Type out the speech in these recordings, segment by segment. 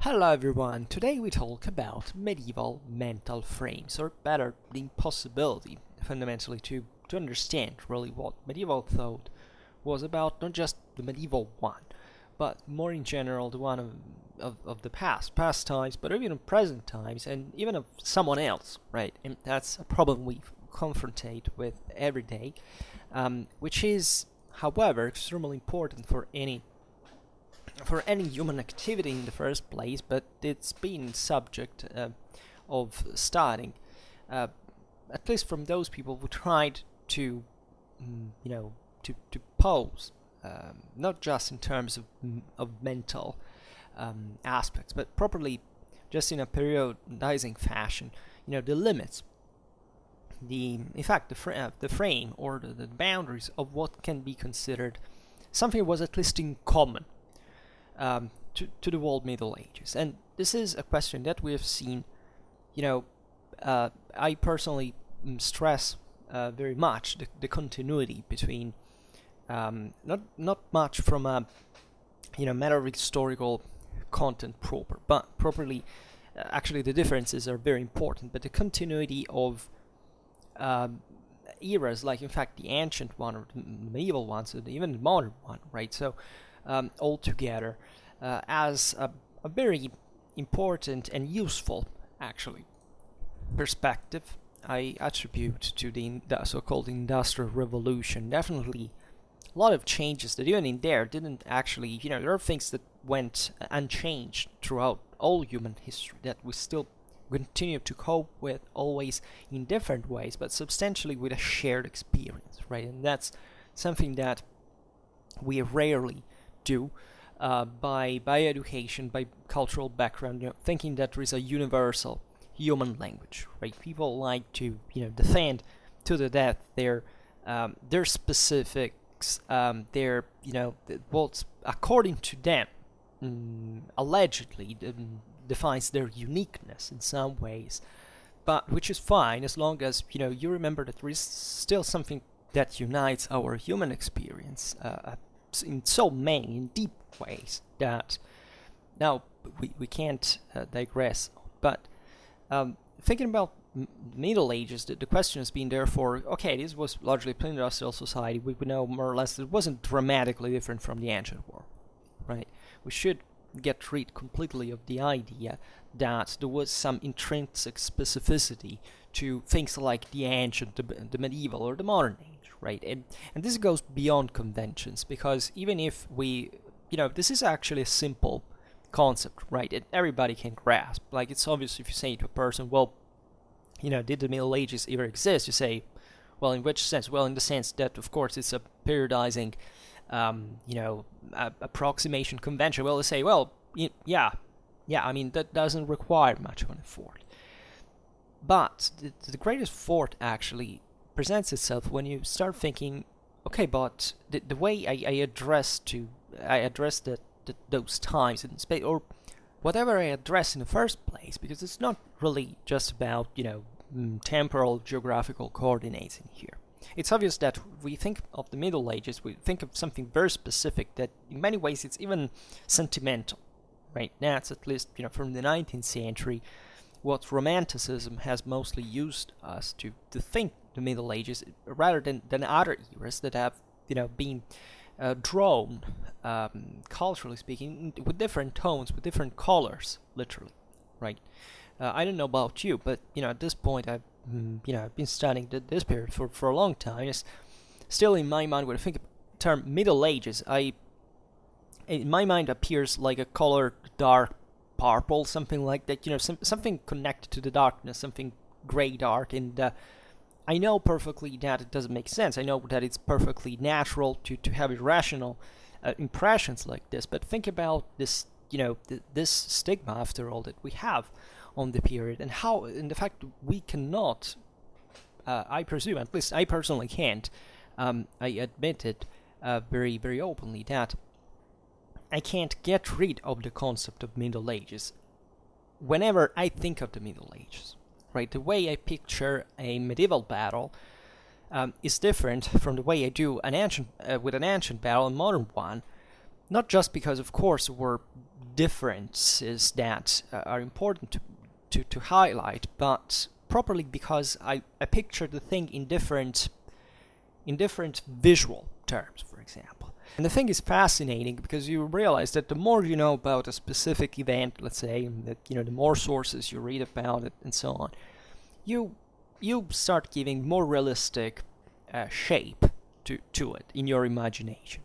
Hello everyone, today we talk about medieval mental frames, or better, the impossibility, fundamentally, to understand really what medieval thought was about, not just the medieval one, but more in general the one of the past times, but even of present times, and even of someone else, right? And that's a problem we confrontate with every day, which is, however, extremely important for any human activity in the first place, but it's been subject of studying, at least from those people who tried to, to pose, not just in terms of mental aspects, but properly, just in a periodizing fashion, the limits, in fact, the frame or the boundaries of what can be considered something was at least in common to the old Middle Ages. And this is a question that we have seen, I personally stress very much the continuity between, not much from a, matter of historical content proper, but properly, actually the differences are very important, but the continuity of eras, like in fact the ancient one or the medieval ones, and even the modern one, right? So altogether, as a very important and useful, actually, perspective, I attribute to the so-called Industrial Revolution. Definitely a lot of changes that even in there didn't actually, there are things that went unchanged throughout all human history that we still continue to cope with, always in different ways, but substantially with a shared experience, right? And that's something that we rarely do by education, by cultural background, thinking that there is a universal human language, right? People like to, defend to the death their specifics, their, what's according to them, allegedly defines their uniqueness in some ways, but which is fine as long as, you remember that there is still something that unites our human experience in so many, in deep ways that now we can't digress. But thinking about Middle Ages, the question has been therefore, okay, this was largely pre-industrial society. We know more or less it wasn't dramatically different from the ancient world, right? We should get rid completely of the idea that there was some intrinsic specificity to things like the ancient, the medieval, or the modern age, right? And this goes beyond conventions, because even if we, this is actually a simple concept, right? And everybody can grasp. Like, it's obvious if you say to a person, well, did the Middle Ages ever exist? You say, well, in which sense? Well, in the sense that, of course, it's a periodizing, approximation convention. Well, they say, well, yeah, I mean, that doesn't require much of an effort. But the greatest effort actually presents itself when you start thinking, okay, but the way I address those times in space, or whatever I address in the first place, because it's not really just about, temporal geographical coordinates in here. It's obvious that we think of the Middle Ages, we think of something very specific that in many ways it's even sentimental, right? That's at least, from the 19th century, what Romanticism has mostly used us to think the Middle Ages, rather than other eras that have, been drawn, culturally speaking, with different tones, with different colors, literally, right? I don't know about you, but, at this point I've been studying this period for a long time. It's still in my mind, when I think of the term Middle Ages, in my mind appears like a color dark purple, something like that, something connected to the darkness, something gray dark, and I know perfectly that it doesn't make sense. I know that it's perfectly natural to have irrational impressions like this, but think about this, this stigma, after all, that we have on the period, and how, in the fact, we cannot, I presume, at least I personally can't, I admit it very, very openly, that I can't get rid of the concept of Middle Ages whenever I think of the Middle Ages, right? The way I picture a medieval battle is different from the way I do with an ancient battle, a modern one, not just because, of course, we're differences that are important to highlight, but properly because I picture the thing in different visual terms, for example. And the thing is fascinating because you realize that the more you know about a specific event, let's say, that the more sources you read about it and so on, you start giving more realistic shape to it in your imagination.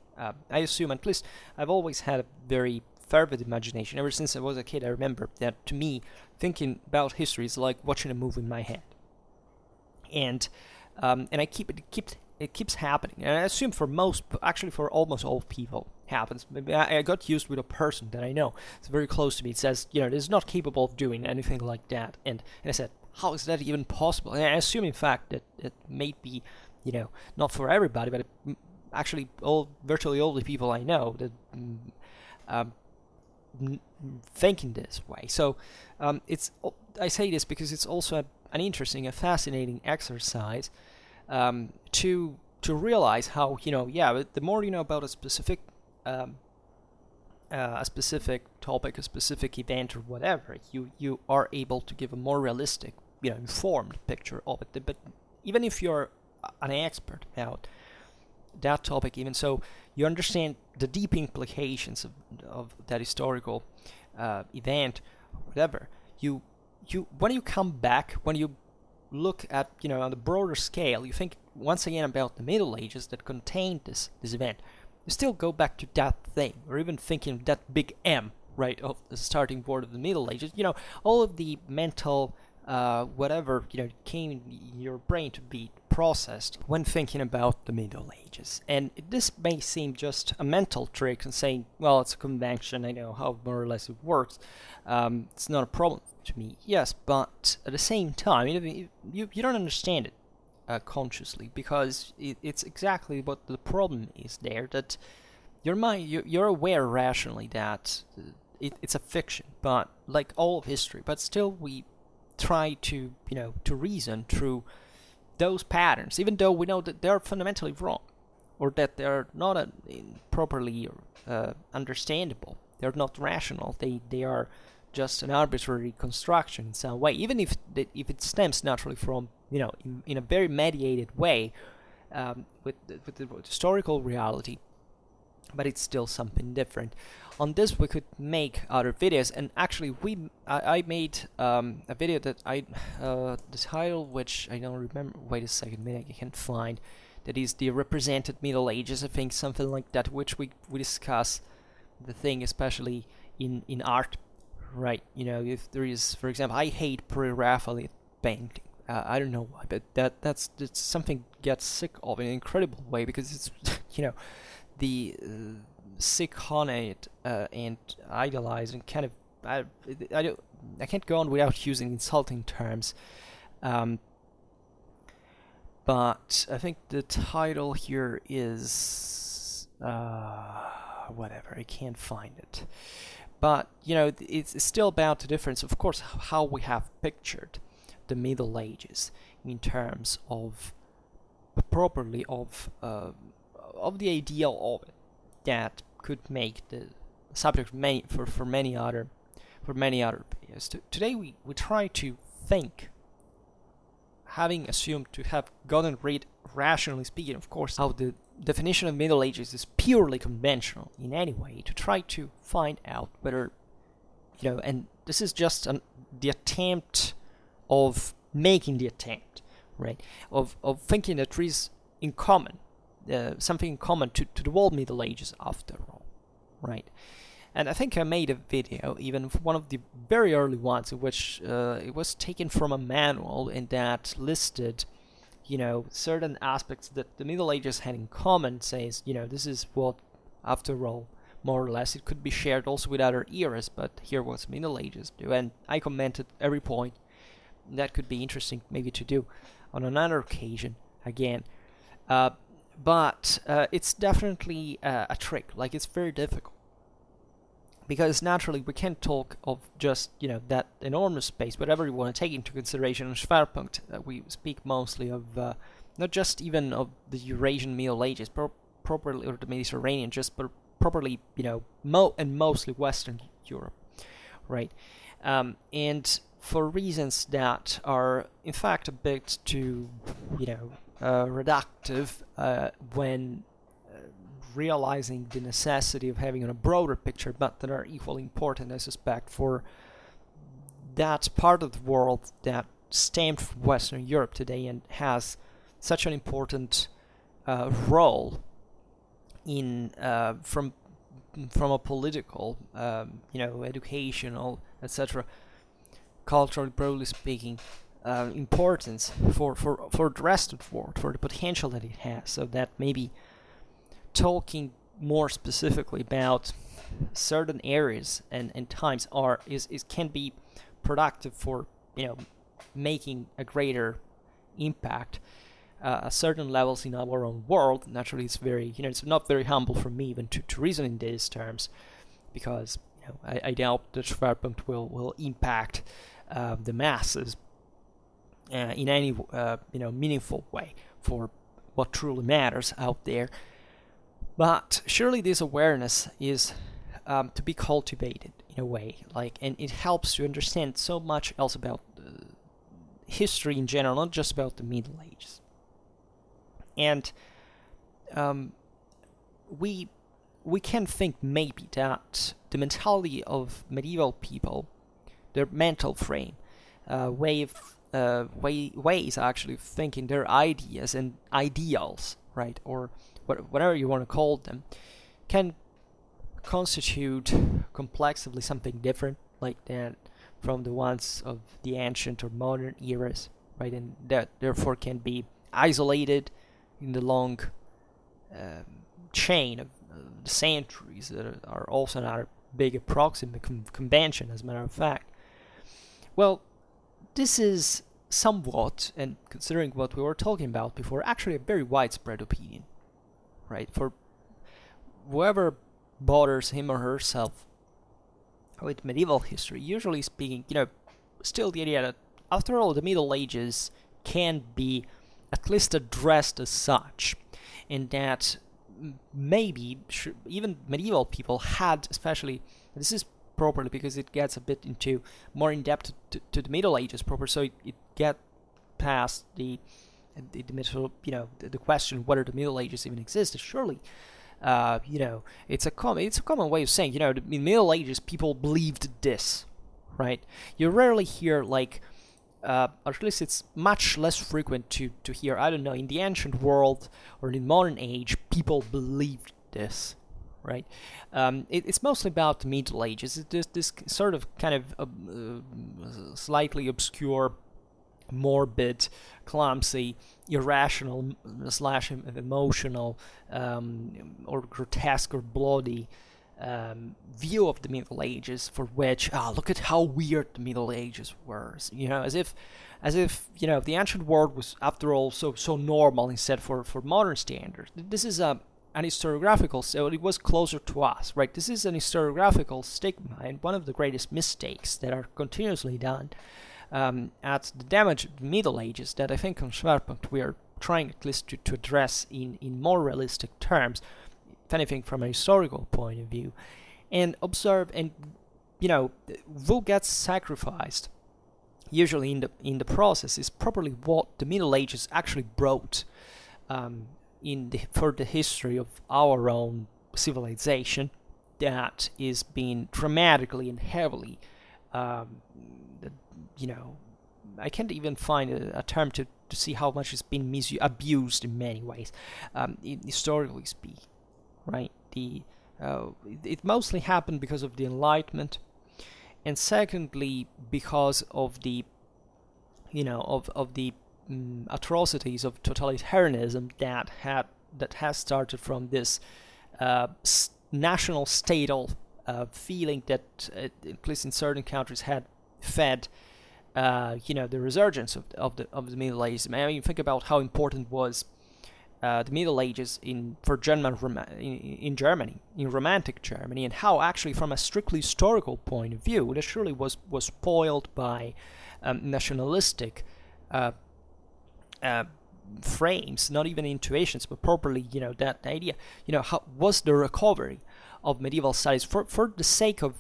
I assume, at least I've always had a very fervid imagination. Ever since I was a kid, I remember that to me, thinking about history is like watching a movie in my head. And it keeps happening. And I assume for almost all people happens. Maybe I got used with a person that I know. It's very close to me. It says, is not capable of doing anything like that. And I said, how is that even possible? And I assume, in fact, that it may be, not for everybody, but actually virtually all the people I know that thinking this way. So I say this because it's also an interesting, a fascinating exercise to realize how the more you know about a specific topic, a specific event, or whatever, you are able to give a more realistic, informed picture of it. But even if you're an expert about that topic, even so, you understand the deep implications of that historical event, whatever. You when you come back, when you look at on the broader scale, you think once again about the Middle Ages that contained this event. You still go back to that thing, or even thinking of that big M, right, of the starting word of the Middle Ages. All of the mental whatever came in your brain to be processed when thinking about the Middle Ages. And this may seem just a mental trick and saying, well, it's a convention, I know how more or less it works, it's not a problem to me. Yes, but at the same time, you don't understand it consciously, because it's exactly what the problem is there, that your mind, you're aware rationally that it's a fiction, but like all of history, but still we try to reason through those patterns, even though we know that they're fundamentally wrong, or that they're not properly understandable. They're not rational. They are just an arbitrary construction in some way, even if it stems naturally from in a very mediated way with the historical reality, but it's still something different. On this we could make other videos, and actually I made a video that the title, which I don't remember, wait a second, maybe I can find, that is the represented Middle Ages, I think, something like that, which we discuss the thing, especially in art, right? If there is, for example, I hate pre-Raphaelite painting. I don't know why, but that's something gets sick of in an incredible way, because it's the sick on it and idolize and kind of I can't go on without using insulting terms, but I think the title here is whatever, I can't find it, but it's still about the difference, of course, how we have pictured the Middle Ages in terms of properly of the ideal of it that could make the subject for many other videos. Today we try to think, having assumed to have gotten rid, rationally speaking, of course, how the definition of Middle Ages is purely conventional in any way, to try to find out whether and this is just the attempt of making the attempt, right, of thinking that there is in common something in common to the whole Middle Ages after all, right? And I think I made a video, even one of the very early ones, in which it was taken from a manual, and that listed, certain aspects that the Middle Ages had in common, says, this is what, after all, more or less, it could be shared also with other eras, but here was Middle Ages do, and I commented every point. That could be interesting maybe to do on another occasion again. But it's definitely a trick. Like, it's very difficult, because naturally we can't talk of just that enormous space, whatever you want to take into consideration. In Schwerpunkt, we speak mostly of not just even of the Eurasian Middle Ages, properly, or the Mediterranean, just but properly, and mostly Western Europe, right? And for reasons that are in fact a bit too, reductive when realizing the necessity of having a broader picture, but that are equally important, I suspect, for that part of the world that stemmed from Western Europe today and has such an important role in from a political, educational, etc., culturally, broadly speaking, importance for the rest of the world, for the potential that it has. So that maybe talking more specifically about certain areas and times can be productive for making a greater impact at certain levels in our own world. Naturally, it's very it's not very humble for me even to reason in these terms, because I doubt that Schwerpunkt will impact the masses in any meaningful way for what truly matters out there. But surely this awareness is to be cultivated in a way, and it helps to understand so much else about history in general, not just about the Middle Ages. And we can think maybe that the mentality of medieval people, their mental frame, ways actually thinking, their ideas and ideals, right, or whatever you want to call them, can constitute complexively something different like that from the ones of the ancient or modern eras, right, and that therefore can be isolated in the long chain of centuries that are also another big approximate convention, as a matter of fact. Well, this is somewhat, and considering what we were talking about before, actually a very widespread opinion, right? For whoever bothers him or herself with medieval history, usually speaking, still the idea that, after all, the Middle Ages can be at least addressed as such, and that maybe even medieval people had, especially, this is properly because it gets a bit into more in depth to the Middle Ages proper, so it get past the question whether the Middle Ages even existed. Surely, it's a common way of saying, in the Middle Ages people believed this, right? You rarely hear or at least it's much less frequent to hear, I don't know, in the ancient world or in the modern age, people believed this, right? It's mostly about the Middle Ages. It's this sort of kind of slightly obscure, morbid, clumsy, irrational / emotional, or grotesque or bloody view of the Middle Ages, for which, look at how weird the Middle Ages were, as if the ancient world was, after all, so normal instead for modern standards. This is an historiographical, so it was closer to us, right? This is an historiographical stigma, and one of the greatest mistakes that are continuously done at the damage of the Middle Ages, that I think on Schwerpunkt we are trying at least to address in more realistic terms, if anything from a historical point of view, and observe, and who gets sacrificed usually in the process is probably what the Middle Ages actually brought for the history of our own civilization, that is being dramatically and heavily I can't even find a term to see how much it's been abused in many ways, historically speaking, right? It mostly happened because of the Enlightenment, and secondly because of the atrocities of totalitarianism that has started from this national statal feeling that, at least in certain countries, had fed the resurgence of the Middle Ages. I mean, think about how important was the Middle Ages in Germany, in Romantic Germany, and how actually, from a strictly historical point of view, it surely was spoiled by nationalistic frames, not even intuitions, but properly, that idea. How was the recovery of medieval studies for the sake of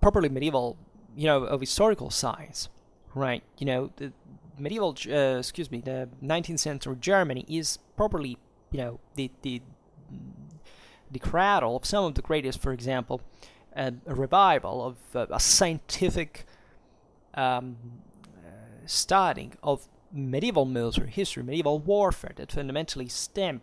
properly medieval, of historical science, right? The medieval, the 19th century Germany is properly, the cradle of some of the greatest, for example, a revival of a scientific studying of medieval military history, medieval warfare that fundamentally stemmed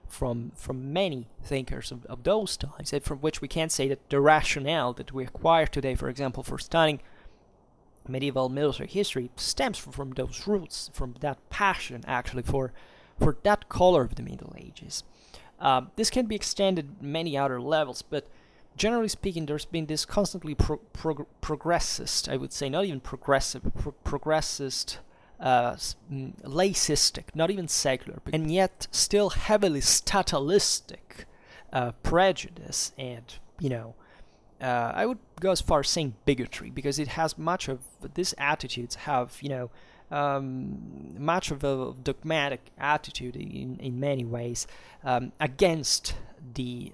from many thinkers of those times, and from which we can say that the rationale that we acquire today, for example, for studying medieval military history, stems from those roots, from that passion actually for that color of the Middle Ages. This can be extended many other levels, but generally speaking, there's been this constantly progressist, I would say, not even progressive, progressist, laicystic, not even secular, and yet still heavily statalistic prejudice, and I would go as far as saying bigotry, because it has much of these attitudes have much of a dogmatic attitude in many ways against the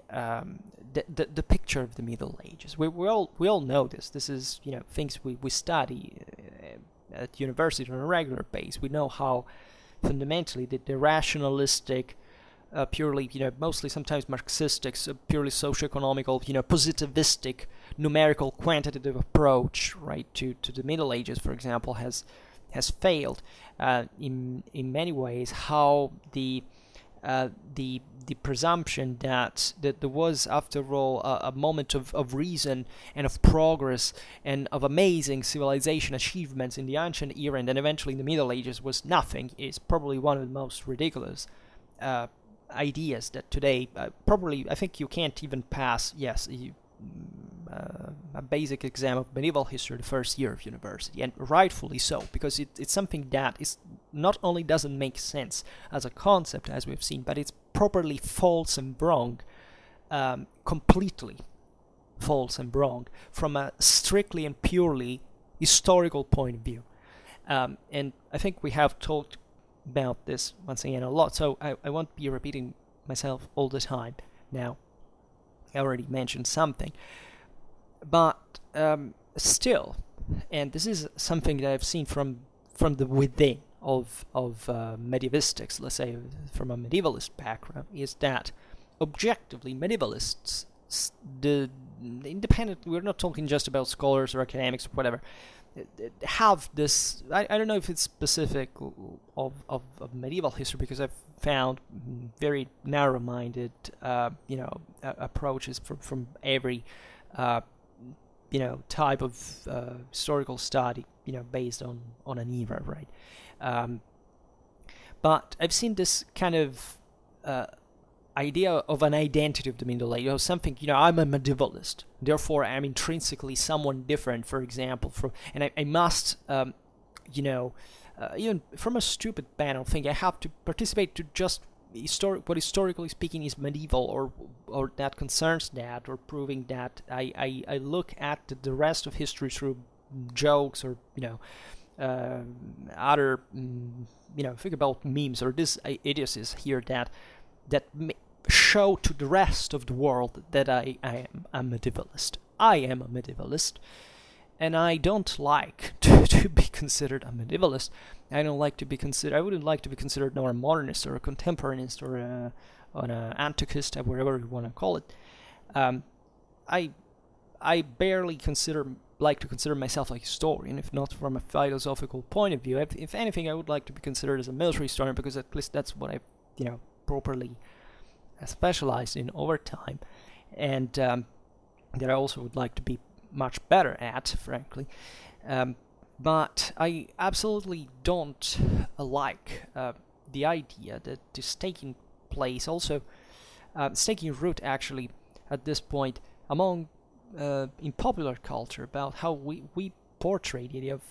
picture of the Middle Ages. We all know this. This is things we study at university on a regular basis. We know how fundamentally the rationalistic, purely mostly sometimes Marxistic, purely socio-economical, positivistic, numerical, quantitative approach, right, to the Middle Ages, for example, has failed in many ways. How the presumption that there was, after all, a moment of reason and of progress and of amazing civilization achievements in the ancient era and then eventually in the Middle Ages was nothing, is probably one of the most ridiculous ideas that today probably, I think, you can't even pass a basic exam of medieval history the first year of university, and rightfully so, because it's something that is not only doesn't make sense as a concept, as we've seen, but it's properly false and wrong, completely false and wrong from a strictly and purely historical point of view. And I think we have talked about this once again a lot, so I won't be repeating myself all the time now. I already mentioned something, but still, and this is something that I've seen from the within of medievalistics, let's say from a medievalist background, is that objectively medievalists, the independent, we're not talking just about scholars or academics or whatever, have this, I don't know if it's specific of medieval history, because I've found very narrow-minded approaches from every type of historical study based on an era, right? But I've seen this kind of idea of an identity of the Middle Ages, something, I'm a medievalist, therefore I'm intrinsically someone different, for example, and I must, even from a stupid banal thing, I have to participate to just what historically speaking is medieval, or that concerns that, or proving that I look at the rest of history through jokes, or other think about memes or this idiocies here that show to the rest of the world that I am a medievalist. I am a medievalist, and I don't like to be considered a medievalist. I wouldn't like to be considered nor a modernist or a contemporaneist or an antiquist, whatever you want to call it. I barely like to consider myself a historian, if not from a philosophical point of view. If anything, I would like to be considered as a military historian, because at least that's what I properly specialized in over time, and that I also would like to be much better at, frankly. But I absolutely don't like the idea that is taking place, also it's taking root actually at this point among in popular culture, about how we portray the idea of,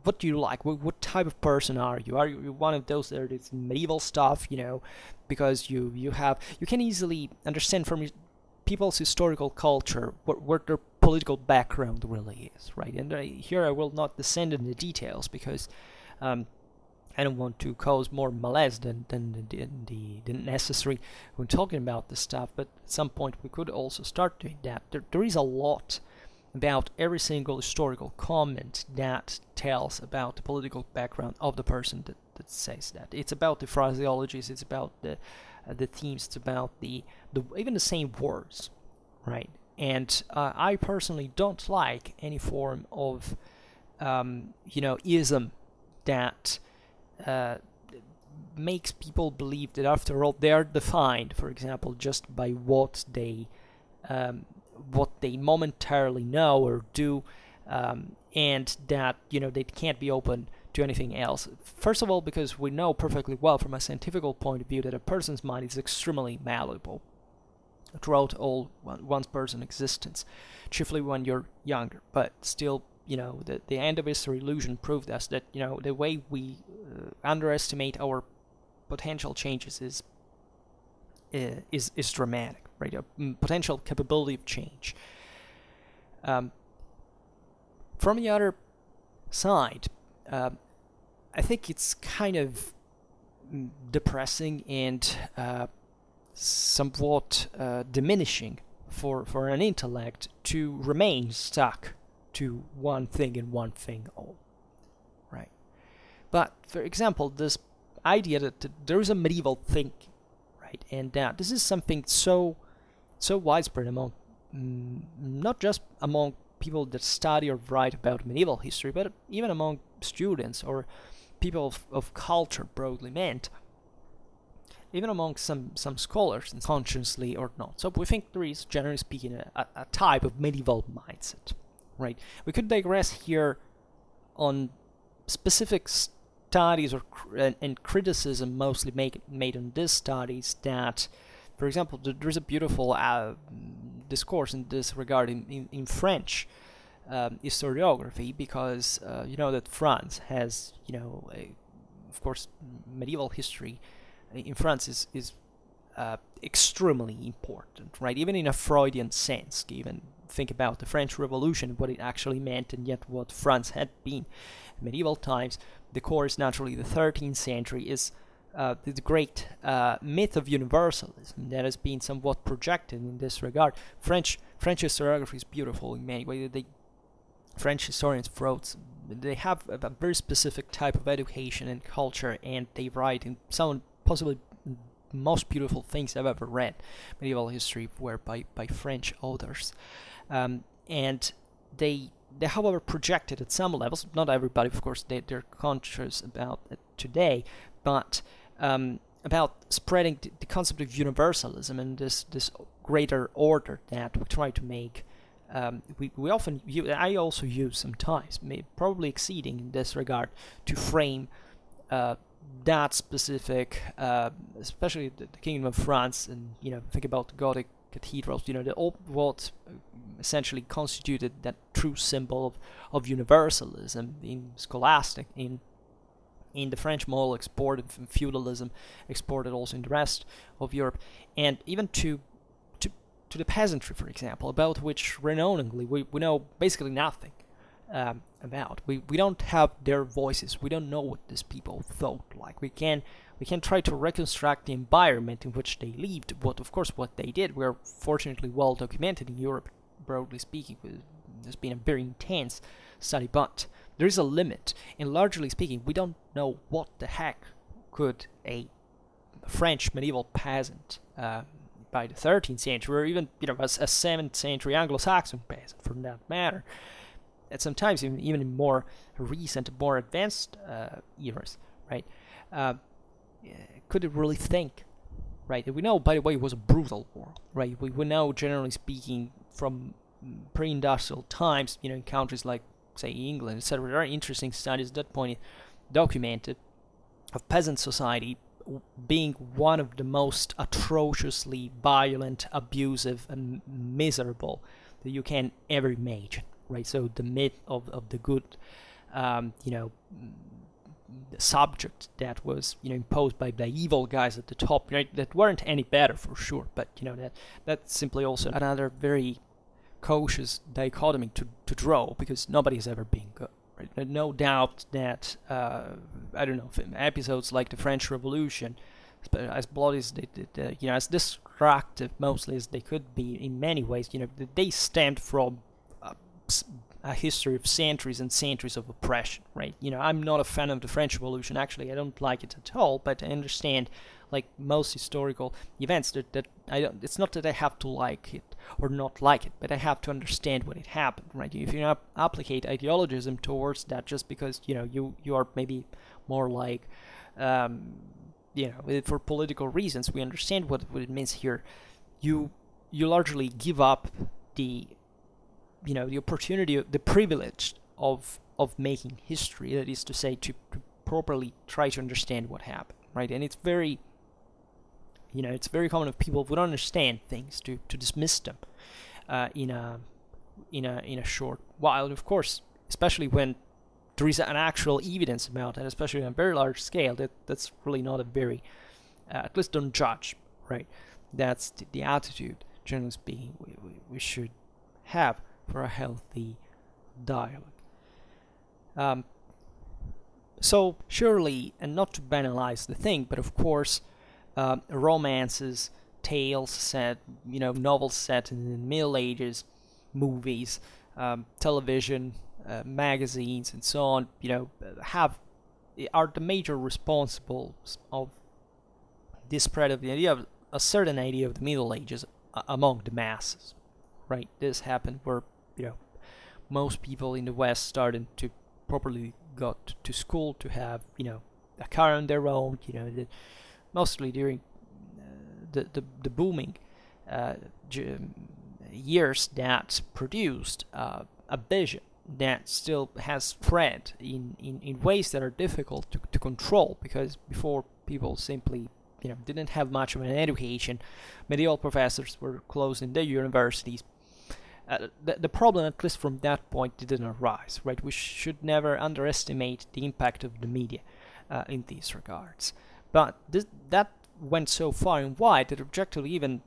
what do you like, what type of person are you one of those that is medieval stuff, because you can easily understand from people's historical culture what their political background really is, right? And here I will not descend in the details, because I don't want to cause more malaise than the necessary when talking about this stuff, but at some point we could also start doing that. There is a lot about every single historical comment that tells about the political background of the person that says that. It's about the phraseologies, it's about the themes, it's about the even the same words, right? And I personally don't like any form of ism that makes people believe that after all they are defined, for example, just by what they momentarily know or do, and that they can't be open to anything else. First of all, because we know perfectly well from a scientific point of view that a person's mind is extremely malleable throughout one's person's existence, chiefly when you're younger. But still, the end of history illusion proved us that the way we underestimate our potential changes is dramatic, right? A potential capability of change. From the other side, I think it's kind of depressing and somewhat diminishing for an intellect to remain stuck to one thing and one thing only, right? But for example, this idea that there is a medieval thinking, right, and that this is something so widespread among not just among people that study or write about medieval history, but even among students or people of culture broadly meant, even among some scholars, consciously or not. So we think there is, generally speaking, a type of medieval mindset, right? We could digress here on specific studies and criticism mostly made on these studies that, for example, there's a beautiful discourse in this regard in French historiography, because that France has, of course, medieval history in France is extremely important, right? Even in a Freudian sense, even think about the French Revolution, what it actually meant, and yet what France had been in medieval times. The core is naturally the 13th century, is the great myth of universalism that has been somewhat projected in this regard. French historiography is beautiful in many ways. French historians they have a very specific type of education and culture, and they write in some possibly most beautiful things I've ever read. Medieval history were by French authors, and they however projected at some levels, not everybody of course, they're conscious about it today, but about spreading the concept of universalism and this greater order that we try to make. We often use, I also use sometimes, probably exceeding in this regard, to frame that specific, especially the Kingdom of France, and think about the Gothic cathedrals. What essentially constituted that true symbol of universalism in scholastic, in the French model, exported from feudalism, exported also in the rest of Europe, and even to the peasantry, for example, about which renowningly we know basically nothing about. We don't have their voices. We don't know what these people thought like. We can try to reconstruct the environment in which they lived, but of course what they did were fortunately well documented in Europe, broadly speaking. There's been a very intense study, but there is a limit, and largely speaking, we don't know what the heck could a French medieval peasant by the 13th century, or even a 7th century Anglo-Saxon peasant, for that matter, and sometimes even in more recent, more advanced eras, right? Could it really think, right? We know, by the way, it was a brutal war, right? We know, generally speaking, from pre-industrial times, in countries like, say, England, etc., there are interesting studies at that point documented of peasant society being one of the most atrociously violent, abusive, and miserable that you can ever imagine, right? So the myth of the good, the subject that was, imposed by the evil guys at the top, right? That weren't any better for sure, but that's simply also another very cautious dichotomy to draw, because nobody has ever been good. No doubt that episodes like the French Revolution, as bloody as as destructive mostly as they could be in many ways, they stemmed from a history of centuries and centuries of oppression, right? I'm not a fan of the French Revolution. Actually, I don't like it at all. But I understand, like most historical events, that I don't. It's not that I have to like it or not like it, but I have to understand when it happened, right? If you applicate ideologism towards that, just because you are maybe more like, for political reasons, we understand what it means here. You largely give up the opportunity, the privilege of making history. That is to say, to properly try to understand what happened, right? And it's very common if people would understand things to dismiss them in a short while. And of course, especially when there is an actual evidence about that, especially on a very large scale, that's really not a very, at least don't judge, right? That's the attitude, generally speaking, we should have for a healthy dialogue. So surely, and not to banalize the thing, but of course, romances, tales set, novels set in the Middle Ages, movies, television, magazines, and so on, are the major responsibles of this spread of the idea of a certain idea of the Middle Ages among the masses, right? This happened where most people in the West started to properly go to school, to have a car on their own, mostly during the booming years that produced a vision that still has spread in ways that are difficult to control, because before people simply didn't have much of an education. Medieval professors were closing their universities. The problem, at least from that point, didn't arise, right? We should never underestimate the impact of the media in these regards. But that went so far and wide that objectively even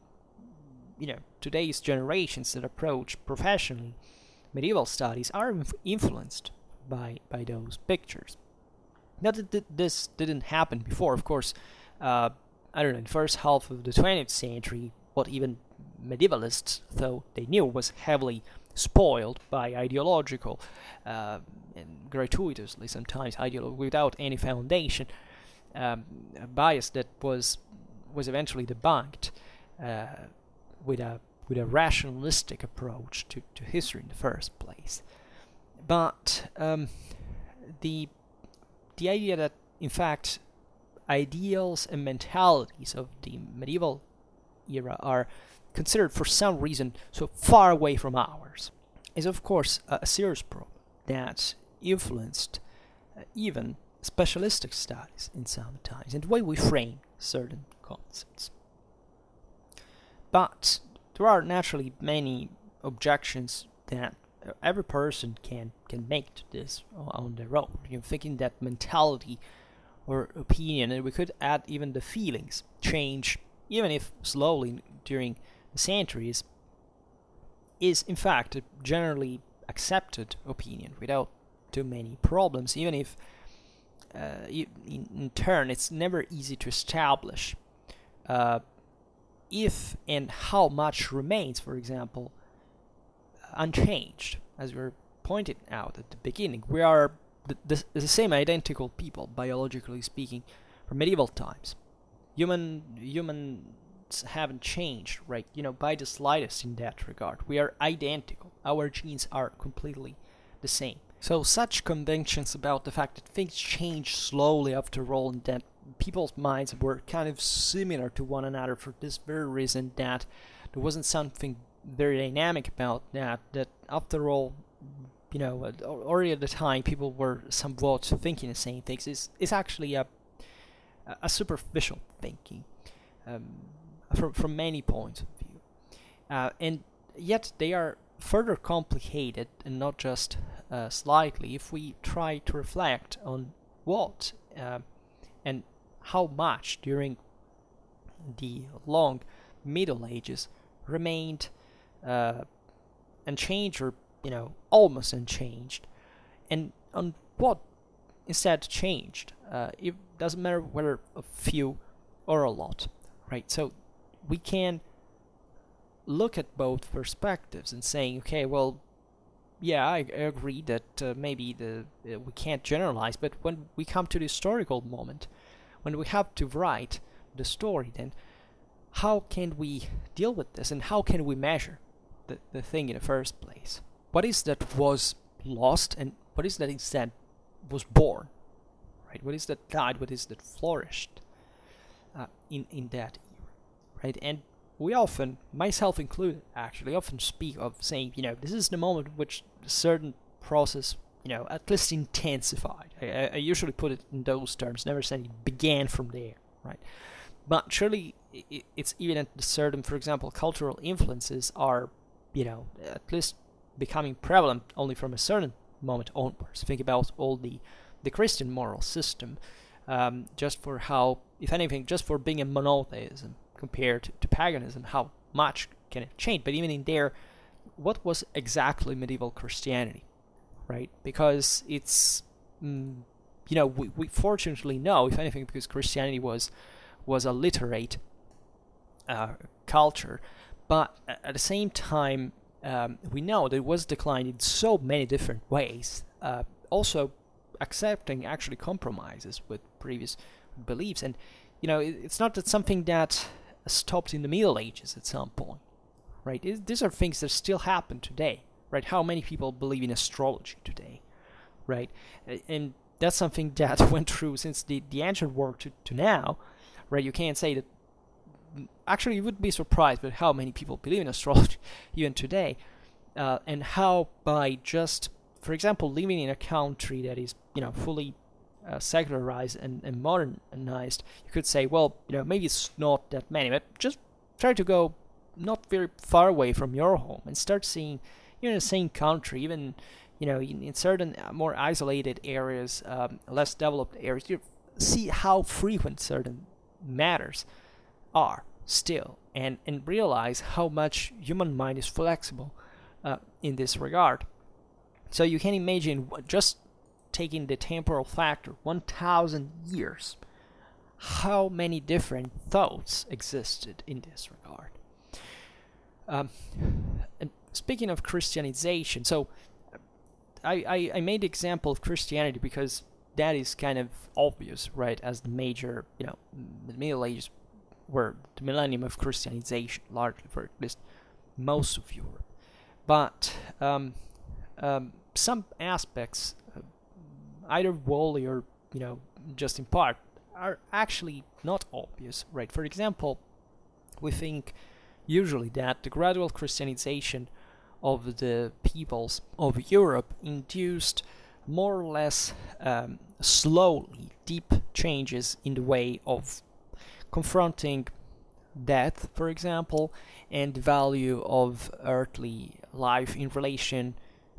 today's generations that approach professionally medieval studies are influenced by those pictures. Not that this didn't happen before, of course. I don't know, in the first half of the 20th century, what even medievalists thought they knew was heavily spoiled by ideological and gratuitously sometimes without any foundation bias that was eventually debunked with a rationalistic approach to history in the first place. But the idea that in fact ideals and mentalities of the medieval era are considered for some reason so far away from ours is of course a serious problem that influenced even specialistic studies in some times and the way we frame certain concepts. But there are naturally many objections that every person can make to this on their own. Thinking that mentality or opinion, and we could add even the feelings, change, even if slowly during the centuries, is in fact a generally accepted opinion without too many problems, even if in turn it's never easy to establish if and how much remains, for example, unchanged. As we were pointed out at the beginning, we are the same identical people, biologically speaking, from medieval times. Humans haven't changed, right? By the slightest in that regard. We are identical. Our genes are completely the same. So such conventions about the fact that things change slowly after all, and that people's minds were kind of similar to one another for this very reason, that there wasn't something very dynamic about that after all, already at the time people were somewhat thinking the same things, is actually a superficial thinking from many points of view. And yet they are further complicated, and not just slightly, if we try to reflect on what and how much during the long Middle Ages remained unchanged, or almost unchanged, and on what instead changed. It doesn't matter whether a few or a lot, right? So we can look at both perspectives and saying, okay, well, yeah, I agree that maybe we can't generalize, but when we come to the historical moment, when we have to write the story, then how can we deal with this, and how can we measure the thing in the first place? What is that was lost, and what is that instead was born? Right? What is that died? What is that flourished in that era? Right? And we often, myself included, actually, often speak of saying, this is the moment in which a certain process, at least intensified. I usually put it in those terms, never saying it began from there, right? But surely it's evident that certain, for example, cultural influences are, at least becoming prevalent only from a certain moment onwards. Think about all the Christian moral system, just for how, if anything, just for being a monotheism compared to paganism, how much can it change? But even in there, what was exactly medieval Christianity, right? Because it's, we fortunately know, if anything, because Christianity was a literate culture, but at the same time, we know that it was declined in so many different ways, also accepting actually compromises with previous beliefs. And, it's not that something that stopped in the Middle Ages at some point, right? These are things that still happen today, right? How many people believe in astrology today, right? And that's something that went through since the ancient world to now, right? You can't say that. Actually, you would be surprised with how many people believe in astrology even today, and how by just, for example, living in a country that is, fully secularized and modernized, you could say, well, maybe it's not that many, but just try to go not very far away from your home and start seeing, in the same country, even, in certain more isolated areas, less developed areas, you see how frequent certain matters are still, and realize how much human mind is flexible in this regard. So you can imagine, just taking the temporal factor, 1,000 years, how many different thoughts existed in this regard. And speaking of Christianization, so I made the example of Christianity because that is kind of obvious, right, as the major, the Middle Ages were the millennium of Christianization, largely for at least most of Europe. But some aspects, either wholly or, just in part, are actually not obvious, right? For example, we think usually that the gradual Christianization of the peoples of Europe induced more or less slowly deep changes in the way of confronting death, for example, and the value of earthly life in relation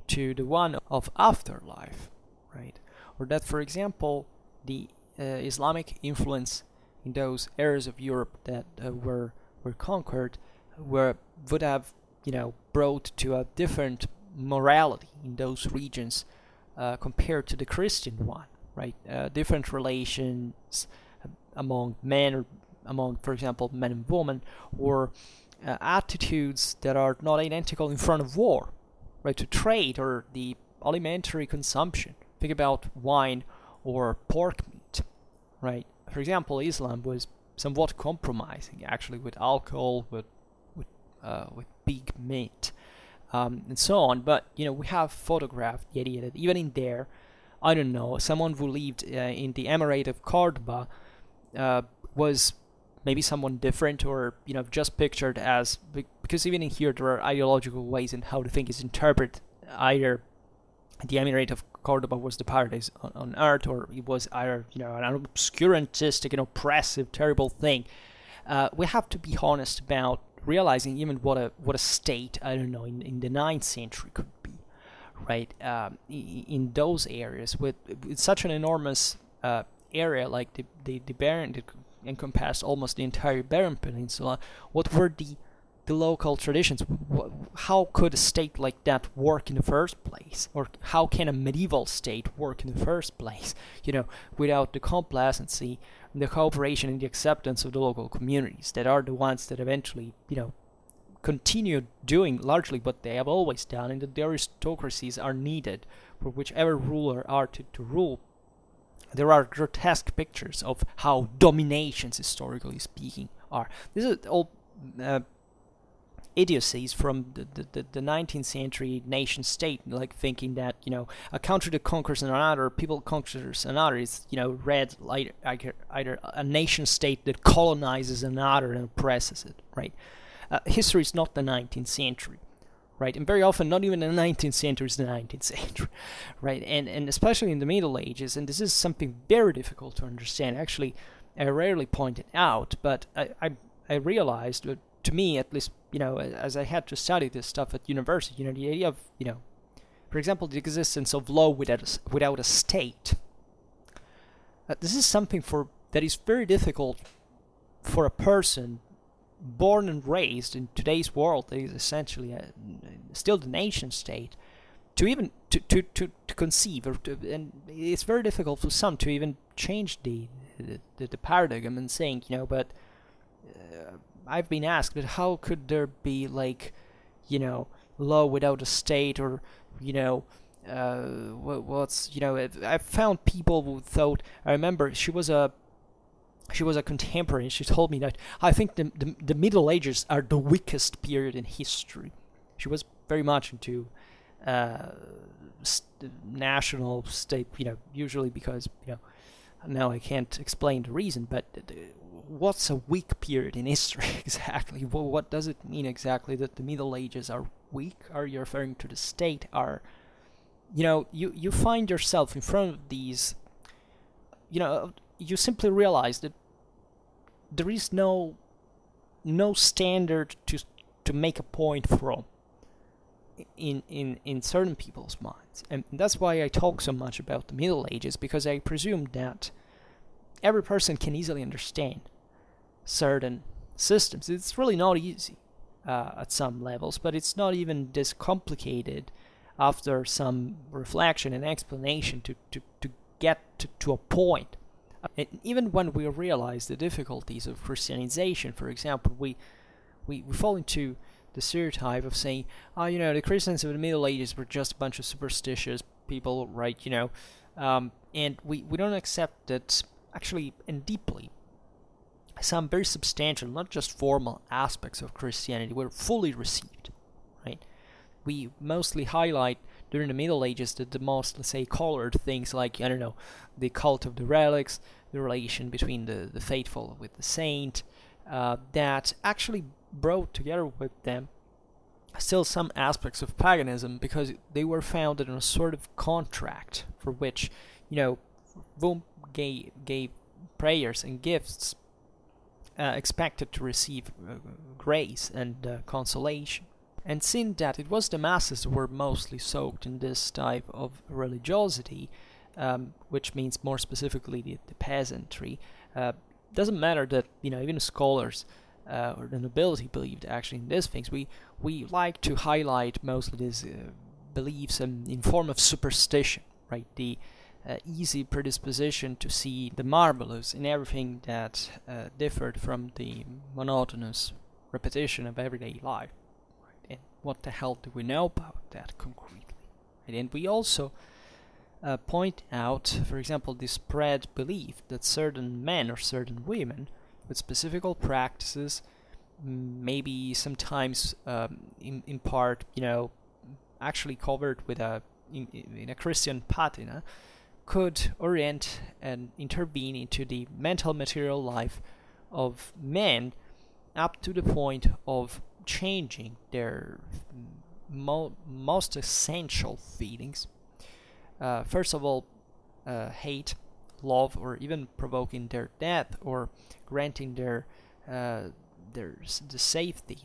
to the one of afterlife, right? Or that, for example, the Islamic influence in those areas of Europe that were conquered would have, brought to a different morality in those regions compared to the Christian one, right? Different relations among men, or among, for example, men and women, or attitudes that are not identical in front of war, right? To trade or the alimentary consumption. Think about wine or pork meat, right? For example, Islam was somewhat compromising actually with alcohol, with pig meat, and so on. But we have photographed the idea that even in there, I don't know, someone who lived in the Emirate of Cordoba was maybe someone different, or just pictured as, because even in here there are ideological ways in how the thing is interpreted. Either the Emirate of Cordoba was the paradise on earth, or it was either an obscurantistic and oppressive, terrible thing. We have to be honest about realizing even what a state, I don't know, in the 9th century could be, right? In those areas with such an enormous area like the Iberian, that encompassed almost the entire Iberian Peninsula. What were the local traditions? How could a state like that work in the first place? Or how can a medieval state work in the first place? Without the complacency, the cooperation, and the acceptance of the local communities that are the ones that eventually, continue doing largely what they have always done, and that the aristocracies are needed for whichever ruler are to rule. There are grotesque pictures of how dominations, historically speaking, are. This is all idiocies from the 19th century nation state, like thinking that, a country that conquers another, people conquers another, is, read like either a nation state that colonizes another and oppresses it, right? History is not the 19th century, right? And very often, not even the 19th century is the 19th century, right? And especially in the Middle Ages, and this is something very difficult to understand. Actually, I rarely point it out, but I realized, to me at least, as I had to study this stuff at university, the idea of, for example, the existence of law without a state. This is something that is very difficult for a person born and raised in today's world that is essentially still the nation state to even to conceive, and it's very difficult for some to even change the paradigm and saying, but I've been asked, but how could there be law without a state, or I've found people who thought. I remember she was a contemporary. She told me that I think the Middle Ages are the weakest period in history. She was very much into national state, usually because, now I can't explain the reason, but what's a weak period in history exactly? What does it mean exactly that the Middle Ages are weak? Are you referring to the state? You find yourself in front of these, you simply realize that there is no standard to make a point from in certain people's minds. And that's why I talk so much about the Middle Ages, because I presume that every person can easily understand certain systems. It's really not easy at some levels, but it's not even this complicated after some reflection and explanation to get to a point. And even when we realize the difficulties of Christianization, for example, we fall into the stereotype of saying, the Christians of the Middle Ages were just a bunch of superstitious people, right? And we don't accept that actually and deeply some very substantial, not just formal aspects of Christianity were fully received, right? We mostly highlight during the Middle Ages the most, let's say, colored things like, the cult of the relics, the relation between the faithful with the saint, that actually brought together with them still some aspects of paganism, because they were founded on a sort of contract for which, whom gave prayers and gifts expected to receive grace and consolation. And seeing that it was the masses who were mostly soaked in this type of religiosity, which means more specifically the peasantry, doesn't matter that even scholars or the nobility believed actually in these things. We like to highlight mostly these beliefs in form of superstition, right? The easy predisposition to see the marvelous in everything that differed from the monotonous repetition of everyday life. Right? And what the hell do we know about that concretely? Right? And we also point out, for example, the spread belief that certain men or certain women with specific practices, maybe sometimes in part, actually covered with in a Christian patina, could orient and intervene into the mental material life of men up to the point of changing their most essential feelings. First of all, hate, love, or even provoking their death, or granting their the safety,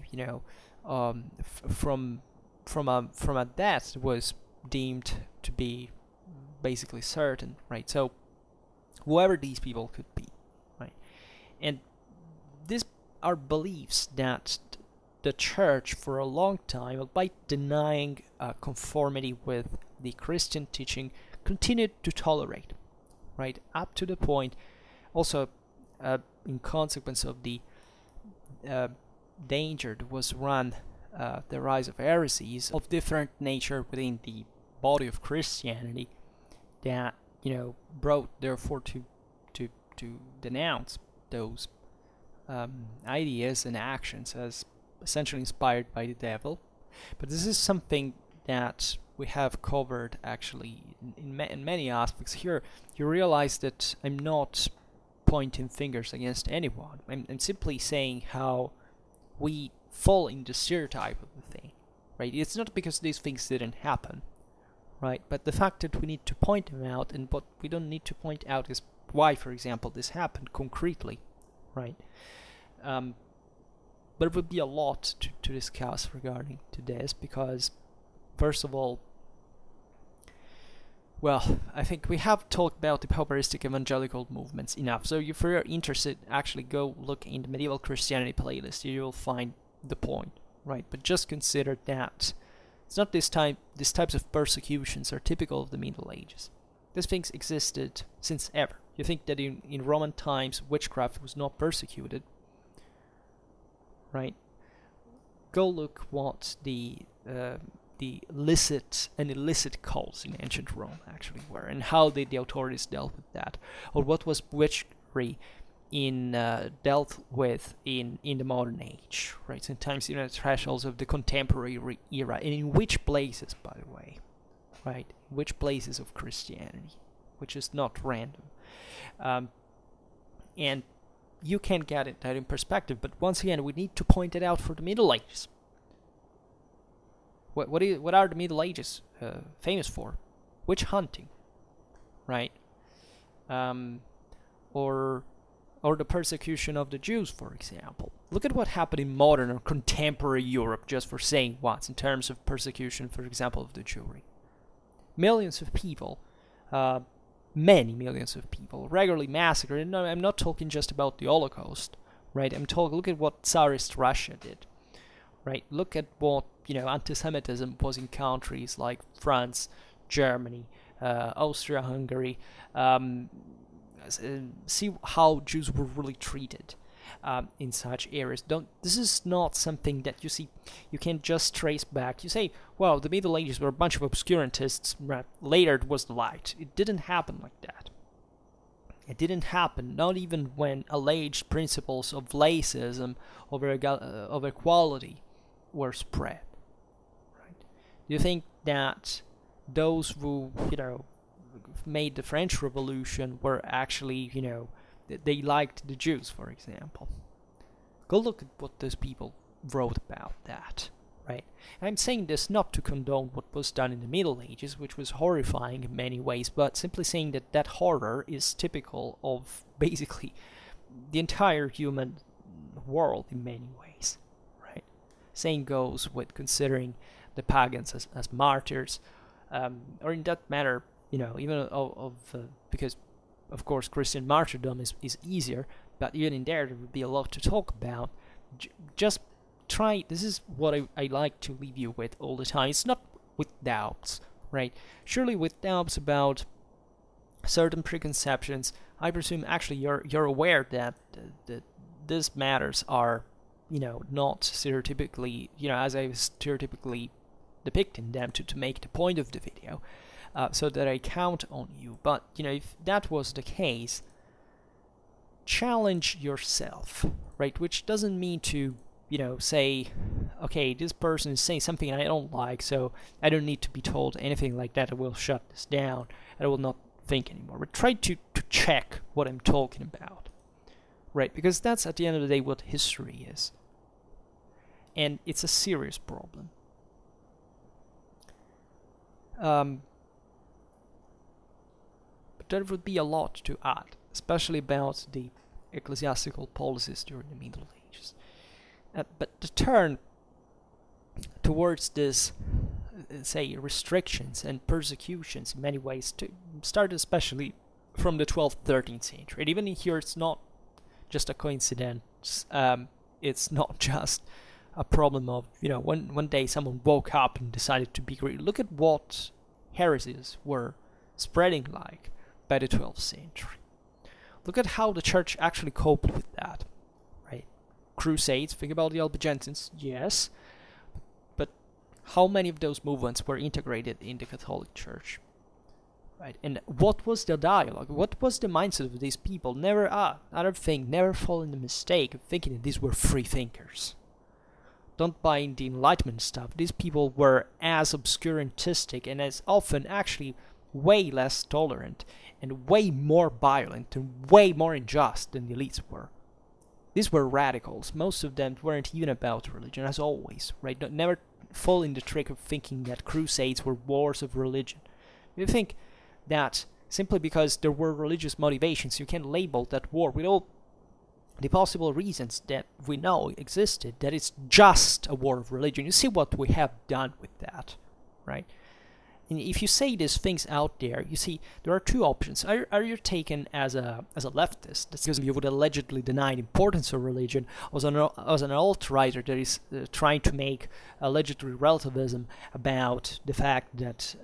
from a death was deemed to be basically certain, right? So whoever these people could be, right? And these are beliefs that the church for a long time, by denying conformity with the Christian teaching, continued to tolerate, right? Up to the point, also in consequence of the danger that was run the rise of heresies of different nature within the body of Christianity that brought therefore to denounce those ideas and actions as essentially inspired by the devil. But this is something that we have covered actually in many aspects. Here you realize that I'm not pointing fingers against anyone. I'm simply saying how we fall in the stereotype of the thing, right? It's not because these things didn't happen, right? But the fact that we need to point them out, and what we don't need to point out is why, for example, this happened concretely, right? But it would be a lot to discuss regarding to this, because first of all, well, I think we have talked about the Pauperistic-Evangelical movements enough. So if you're interested, actually go look in the Medieval Christianity playlist. You will find the point, right? But just consider that it's not these types of persecutions are typical of the Middle Ages. These things existed since ever. You think that in Roman times witchcraft was not persecuted, right? Go look what the illicit and illicit cults in ancient Rome actually were, and how the authorities dealt with that, or what was witchery dealt with in the modern age, right? Sometimes the thresholds of the contemporary era, and in which places, by the way, right? Which places of Christianity, which is not random, and you can get that in perspective. But once again, we need to point it out for the Middle Ages. What are the Middle Ages famous for? Witch hunting, right? Or the persecution of the Jews, for example. Look at what happened in modern or contemporary Europe, just for saying once, in terms of persecution, for example, of the Jewry. Millions of people, many millions of people, regularly massacred. And no, I'm not talking just about the Holocaust, right? Look at what Tsarist Russia did, right? Look at what anti-Semitism was in countries like France, Germany, Austria-Hungary. See how Jews were really treated in such areas. This is not something that you can just trace back. You say, well, the Middle Ages were a bunch of obscurantists, right? Later it was the light. It didn't happen like that. It didn't happen, not even when alleged principles of laicism, of equality, were spread. Do you think that those who, made the French Revolution were actually, they liked the Jews, for example? Go look at what those people wrote about that, right? And I'm saying this not to condone what was done in the Middle Ages, which was horrifying in many ways, but simply saying that horror is typical of basically the entire human world in many ways, right? Same goes with considering the pagans as martyrs, or in that matter, even because of course Christian martyrdom is easier, but even in there would be a lot to talk about. Just try. This is what I like to leave you with all the time. It's not with doubts, right? Surely with doubts about certain preconceptions, I presume actually you're aware that these matters are not stereotypically as I was stereotypically depicting them to make the point of the video, so that I count on you. But if that was the case, challenge yourself, right? Which doesn't mean to say, okay, this person is saying something I don't like, so I don't need to be told anything like that. I will shut this down. I will not think anymore. But try to check what I'm talking about, right? Because that's at the end of the day what history is, and it's a serious problem. But there would be a lot to add, especially about the ecclesiastical policies during the Middle Ages. But the turn towards this, say, restrictions and persecutions in many ways to start especially from the 12th, 13th century. And even here, it's not just a coincidence. It's not just a problem of, one day someone woke up and decided to be great. Look at what heresies were spreading like by the 12th century. Look at how the church actually coped with that, right? Crusades, think about the Albigensians, yes. how many of those movements were integrated in the Catholic Church? Right? And what was the dialogue? What was the mindset of these people? Never fall in the mistake of thinking that these were free thinkers. Don't buy in the Enlightenment stuff. These people were as obscurantistic and as often actually way less tolerant and way more violent and way more unjust than the elites were. These were radicals. Most of them weren't even about religion, as always, right? Never fall in the trick of thinking that crusades were wars of religion. You think that simply because there were religious motivations, you can label that war with all the possible reasons that we know existed, that it's just a war of religion. You see what we have done with that, right? And if you say these things out there, you see there are two options. Are you taken as a leftist, that's because you would allegedly deny the importance of religion, as an alt-righter that is trying to make allegedly relativism about the fact that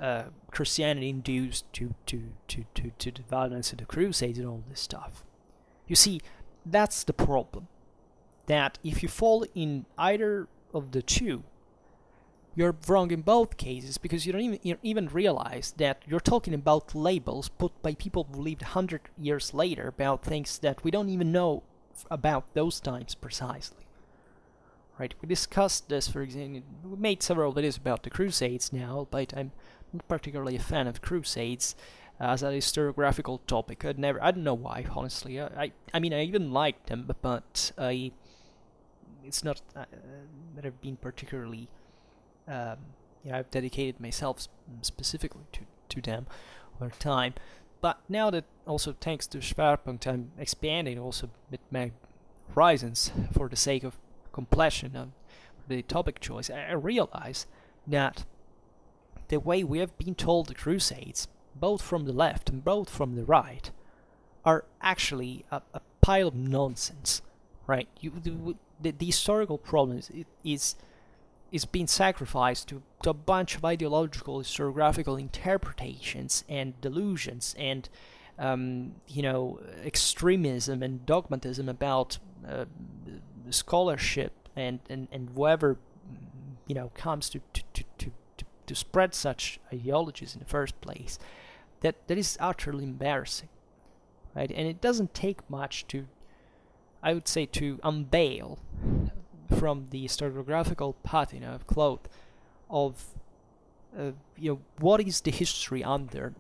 Christianity induced to the violence of the Crusades and all this stuff. You see, that's the problem. That if you fall in either of the two, you're wrong in both cases, because you don't even realize that you're talking about labels put by people who lived 100 years later about things that we don't even know about those times precisely. Right? We discussed this, for example, we made several videos about the Crusades now, but I'm not particularly a fan of Crusades as a historiographical topic. I don't know why, honestly. I mean, I even liked them, but it's not that I've been particularly I've dedicated myself specifically to them over time. But now that also thanks to Schwerpunkt, I'm expanding also with my horizons for the sake of completion of the topic choice, I realize that the way we have been told the Crusades, both from the left and both from the right, are actually a pile of nonsense, right? The historical problem is being sacrificed to a bunch of ideological historiographical interpretations and delusions and extremism and dogmatism about scholarship and whoever comes to spread such ideologies in the first place. That is utterly embarrassing, right? And it doesn't take much to, I would say, to unveil from the historiographical patina of cloth of what is the history under,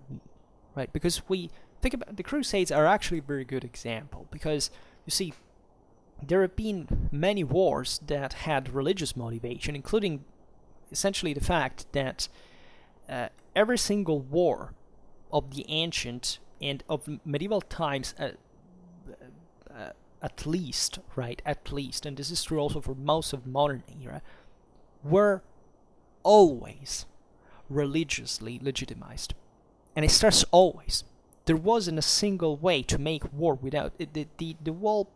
right? Because we think about the Crusades are actually a very good example, because you see there have been many wars that had religious motivation, including essentially the fact that every single war of the ancient and of medieval times at least, and this is true also for most of the modern era, were always religiously legitimized. And it starts always. There wasn't a single way to make war without it. The whole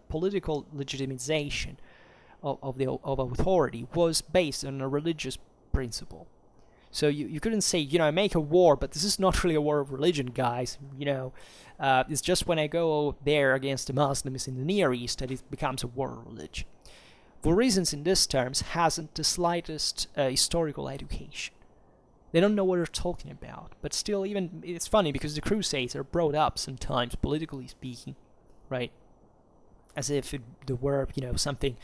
political legitimization of authority was based on a religious principle. So you couldn't say, I make a war, but this is not really a war of religion, guys. It's just when I go there against the Muslims in the Near East that it becomes a war of religion. For reasons in these terms hasn't the slightest historical education. They don't know what they're talking about. But still, even it's funny because the Crusades are brought up sometimes, politically speaking, right? As if they were, something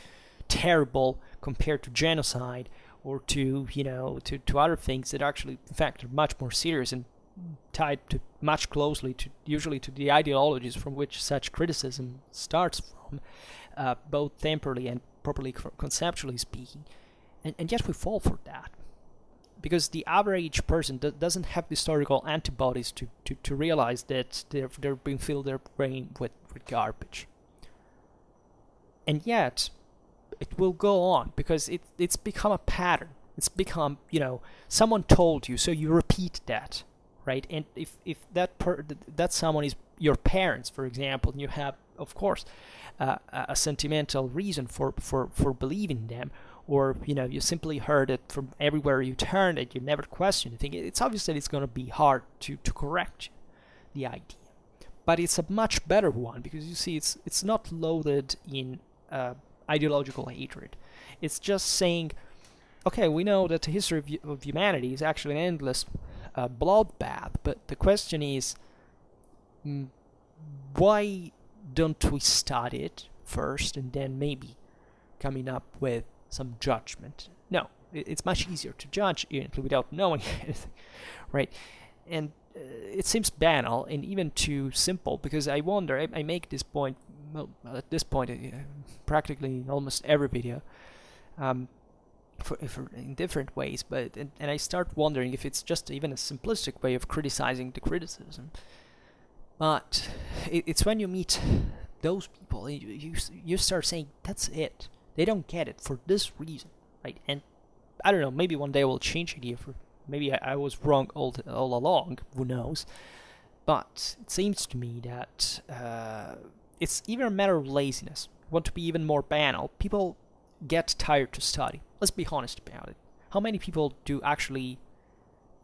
terrible compared to genocide, or to other things that actually, in fact, are much more serious and tied to much closely to usually to the ideologies from which such criticism starts from, both temporally and properly conceptually speaking. And yet we fall for that, because the average person doesn't have historical antibodies to realize that they're being filled their brain with garbage. And yet it will go on because it's become a pattern. It's become, someone told you, so you repeat that, right? And if that someone is your parents, for example, and you have, of course, a sentimental reason for believing them, or you simply heard it from everywhere you turned and you never questioned anything, it's obvious that it's going to be hard to correct the idea. But it's a much better one, because you see, it's not loaded in ideological hatred. It's just saying okay, we know that the history of humanity is actually an endless bloodbath, but the question is, why don't we study it first and then maybe coming up with some judgment? No, it's much easier to judge without knowing anything, right? And it seems banal and even too simple, because I wonder, I make this point, well, at this point, practically in almost every video, for in different ways, but and I start wondering if it's just even a simplistic way of criticizing the criticism. But it's when you meet those people, you start saying, that's it. They don't get it for this reason, right? And I don't know, maybe one day I will change idea. Maybe I was wrong all along, who knows? But it seems to me that it's even a matter of laziness. Want to be even more banal, people get tired to study. Let's be honest about it. How many people do actually,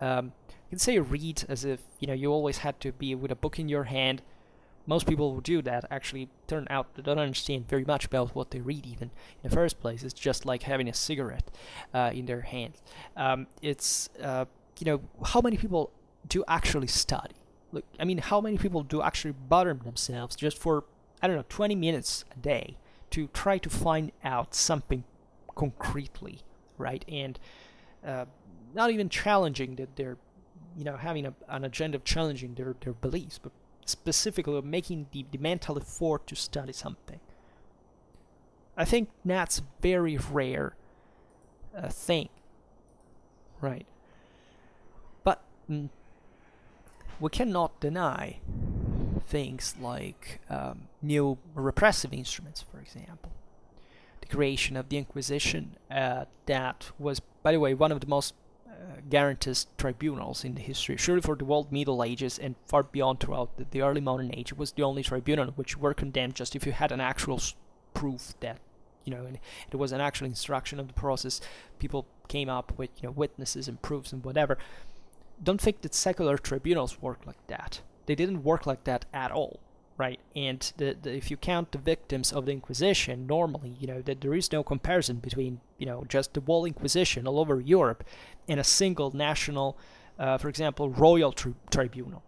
you can say read as if, you always had to be with a book in your hand. Most people who do that actually turn out to don't understand very much about what they read even in the first place. It's just like having a cigarette in their hand. How many people do actually study? Look, I mean, how many people do actually bother themselves just for, 20 minutes a day to try to find out something concretely, right? And not even challenging that they're, having an agenda of challenging their beliefs, but specifically of making the mental effort to study something. I think that's a very rare thing, right? But we cannot deny things like new repressive instruments, for example. The creation of the Inquisition, that was, by the way, one of the most guaranteed tribunals in the history. Surely for the world Middle Ages and far beyond throughout the early modern age, it was the only tribunal which were condemned just if you had an actual proof that, and it was an actual instruction of the process. People came up with, witnesses and proofs and whatever. Don't think that secular tribunals work like that. They didn't work like that at all, right? And if you count the victims of the Inquisition, normally, that there is no comparison between, just the whole Inquisition all over Europe and a single national, for example, royal tribunal.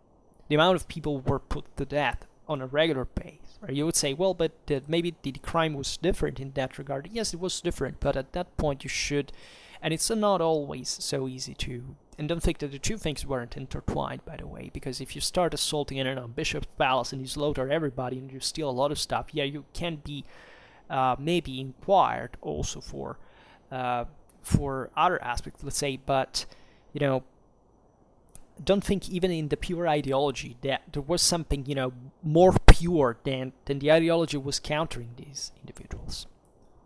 The amount of people were put to death on a regular basis. Right? You would say, well, but maybe the crime was different in that regard. Yes, it was different, but at that point you should, and it's not always so easy to. And don't think that the two things weren't intertwined, by the way, because if you start assaulting in a bishop's palace and you slaughter everybody and you steal a lot of stuff, yeah, you can be maybe inquired also for other aspects, let's say, but, don't think even in the pure ideology that there was something, more pure than the ideology was countering these individuals.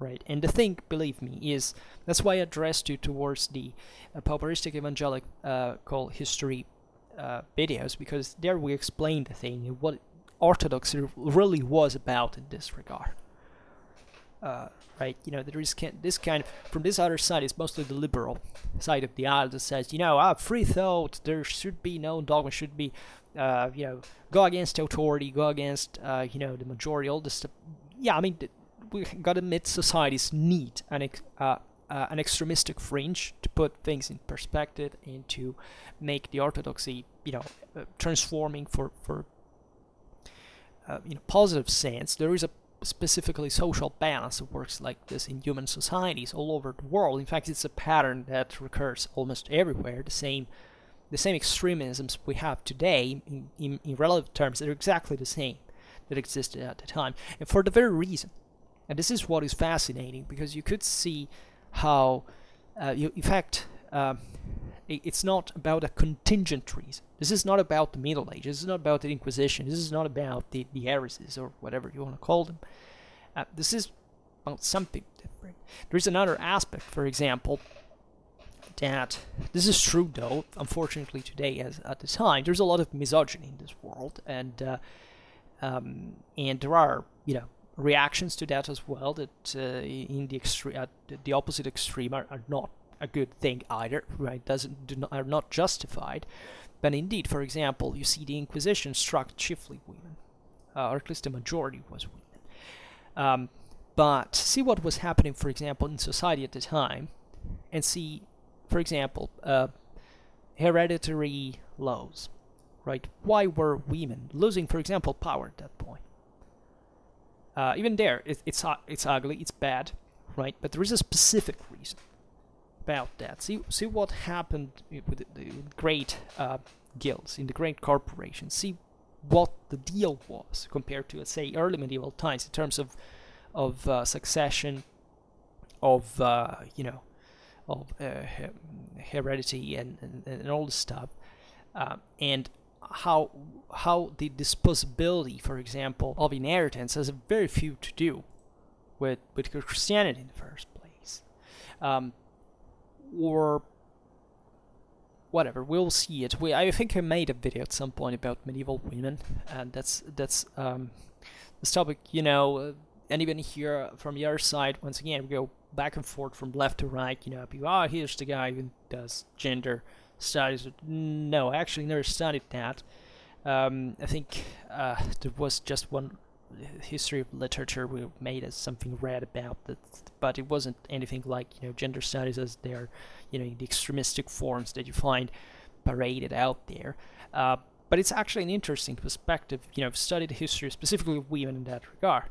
Right, and the thing, believe me, is that's why I addressed you towards the Pauperistic-Evangelical history videos, because there we explain the thing and what Orthodoxy really was about in this regard. Right, there is this kind of, from this other side, it's mostly the liberal side of the aisle that says, free thought, there should be no dogma, should be, go against authority, go against, the majority, all this stuff. Yeah, I mean, we gotta admit societies need an extremistic fringe to put things in perspective and to make the orthodoxy, transforming for positive sense. There is a specifically social balance that works like this in human societies all over the world. In fact, it's a pattern that recurs almost everywhere. The same extremisms we have today in relative terms are exactly the same that existed at the time, and for the very reason. And this is what is fascinating, because you could see how, in fact, it's not about a contingent reason. This is not about the Middle Ages. This is not about the Inquisition. This is not about the heresies or whatever you want to call them. This is about something different. There's another aspect, for example, that this is true, though, unfortunately today as at the time, there's a lot of misogyny in this world, and there are, reactions to that as well, that in the opposite extreme are not a good thing either, right? Are not justified. But indeed, for example, you see the Inquisition struck chiefly women, or at least the majority was women. But see what was happening, for example, in society at the time, and see, for example, hereditary laws, right? Why were women losing, for example, power at that point? Even there, it's ugly, it's bad, right? But there is a specific reason about that. See what happened with the great guilds, in the great corporations. See what the deal was compared to, let's say, early medieval times in terms of succession, of heredity and all this stuff, and how the disposability, for example, of inheritance has very few to do with Christianity in the first place, or whatever. We'll see it. I think I made a video at some point about medieval women, and that's this topic. And even here from your side, once again, we go back and forth from left to right. People, here's the guy who does gender studies. No, I actually never studied that. I think there was just one history of literature we made as something read about that, but it wasn't anything like gender studies as they're in the extremistic forms that you find paraded out there. But it's actually an interesting perspective. Study the history specifically of women in that regard,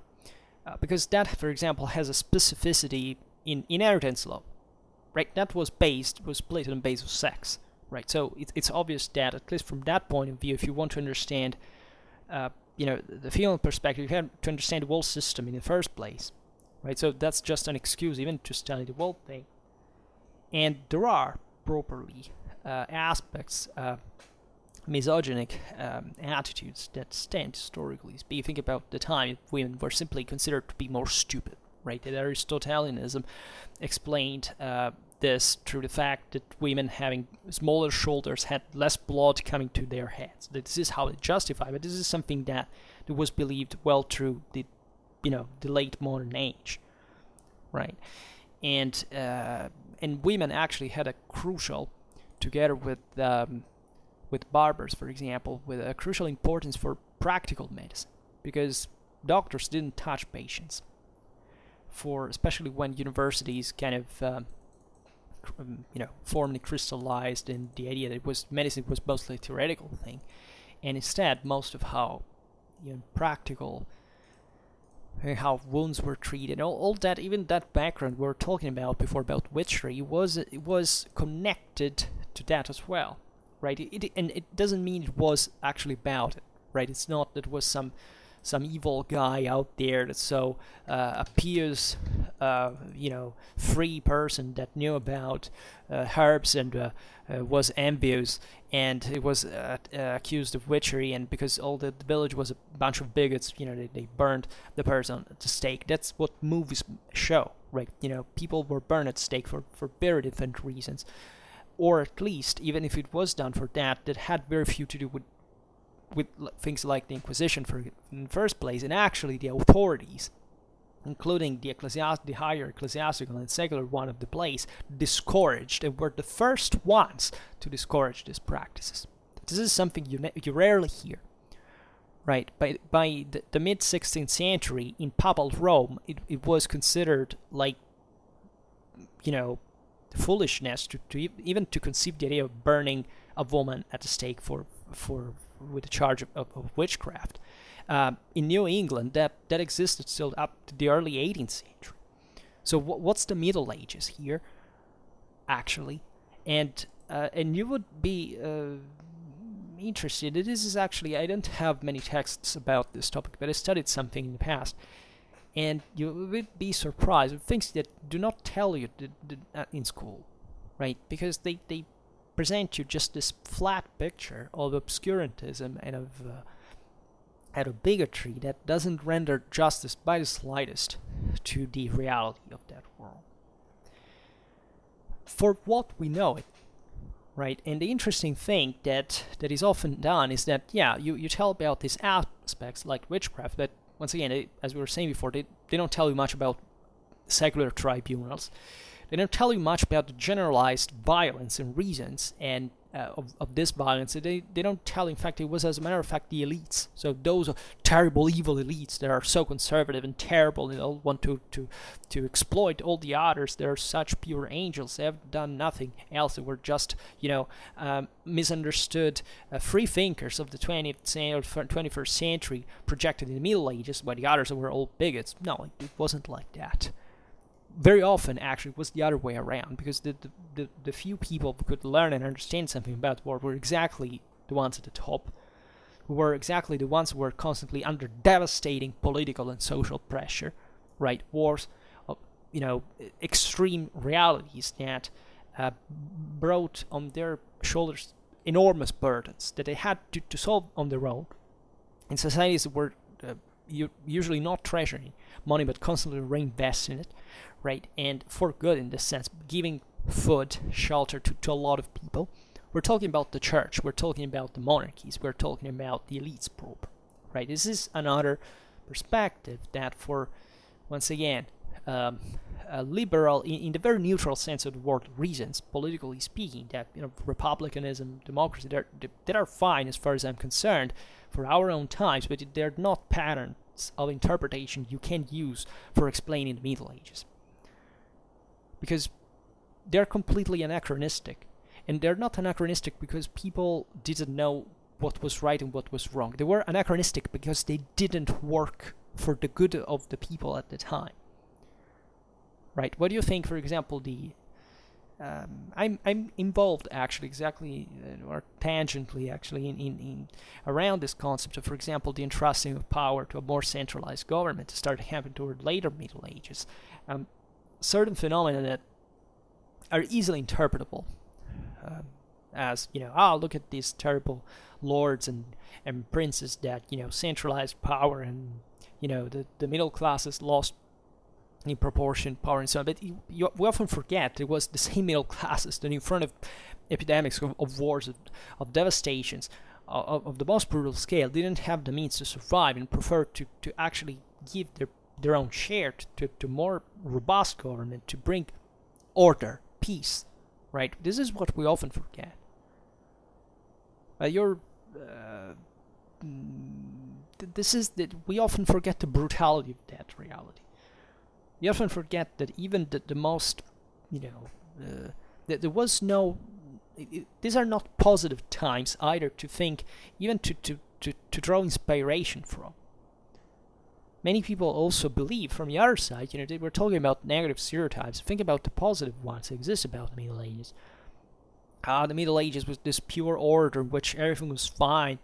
because that, for example, has a specificity in inheritance law, right? That was split on the basis of sex. Right, so it's obvious that, at least from that point of view, if you want to understand, the female perspective, you have to understand the whole system in the first place, right? So that's just an excuse even to study the whole thing. And there are properly aspects, misogynic attitudes that stand historically. You think about the time women were simply considered to be more stupid, right? That Aristotelianism explained this through the fact that women having smaller shoulders had less blood coming to their heads. This is how they justify, but this is something that was believed well through the late modern age, right? And women actually had a crucial, together with barbers, for example, with a crucial importance for practical medicine, because doctors didn't touch patients, especially when universities kind of formally crystallized in the idea that medicine was mostly a theoretical thing, and instead most of how practical, how wounds were treated, all that, even that background we were talking about before about witchery, it was connected to that as well, right? And it doesn't mean it was actually about it, right? It's not that it was some evil guy out there that's so a pious, free person that knew about herbs and was envious, and it was accused of witchery, and because all the village was a bunch of bigots, they burned the person at the stake. That's what movies show, right? People were burned at stake for very different reasons, or at least, even if it was done for that had very few to do with things like the Inquisition in the first place, and actually the authorities, including the higher ecclesiastical and secular one of the place, discouraged and were the first ones to discourage these practices. This is something you rarely hear, right? By the mid-16th century in Papal Rome, it was considered like, foolishness to even to conceive the idea of burning a woman at the stake with a charge of witchcraft. In New England, that existed still up to the early 18th century. So what's the Middle Ages here, actually? And you would be interested. This is actually, I don't have many texts about this topic, but I studied something in the past, and you would be surprised with things that do not tell you in school, right? Because they present you just this flat picture of obscurantism and of bigotry that doesn't render justice by the slightest to the reality of that world. For what we know it, right? And the interesting thing that is often done is that, you tell about these aspects like witchcraft, but once again, as we were saying before, they don't tell you much about secular tribunals. They don't tell you much about the generalized violence and reasons and of this violence. They don't tell, in fact, it was, as a matter of fact, the elites. So those are terrible, evil elites that are so conservative and terrible, they all want to exploit all the others. They're such pure angels. They have done nothing else. They were just, misunderstood free thinkers of the 21st century projected in the Middle Ages, while the others were all bigots. No, it wasn't like that. Very often, actually, it was the other way around, because the few people who could learn and understand something about war were exactly the ones at the top, who were exactly the ones who were constantly under devastating political and social pressure, right? Wars, extreme realities that brought on their shoulders enormous burdens that they had to solve on their own, in societies that were usually not treasuring money but constantly reinvesting it, right? And for good, in this sense, giving food, shelter to a lot of people. We're talking about the church, we're talking about the monarchies, we're talking about the elites proper, right? This is another perspective that, for, once again, a liberal, in the very neutral sense of the word, reasons, politically speaking, that republicanism, democracy, they are fine as far as I'm concerned for our own times, but they're not patterns of interpretation you can use for explaining the Middle Ages, because they're completely anachronistic. And they're not anachronistic because people didn't know what was right and what was wrong. They were anachronistic because they didn't work for the good of the people at the time. Right? What do you think, for example, I'm involved actually exactly or tangentially actually in around this concept of, for example, the entrusting of power to a more centralized government to start happening toward later Middle Ages. Certain phenomena that are easily interpretable as, look at these terrible lords and princes that, centralized power, and, the middle classes lost in proportion power and so on. But we often forget it was the same middle classes that, in front of epidemics of wars, of devastations, of the most brutal scale, didn't have the means to survive and preferred to actually give their own share to more robust government to bring order, peace, right? This is what we often forget. This is that we often forget the brutality of that reality. We often forget that even the most, that there was no. These are not positive times either to think, even to draw inspiration from. Many people also believe, from the other side, they were talking about negative stereotypes. Think about the positive ones that exist about the Middle Ages. The Middle Ages was this pure order in which everything was fine.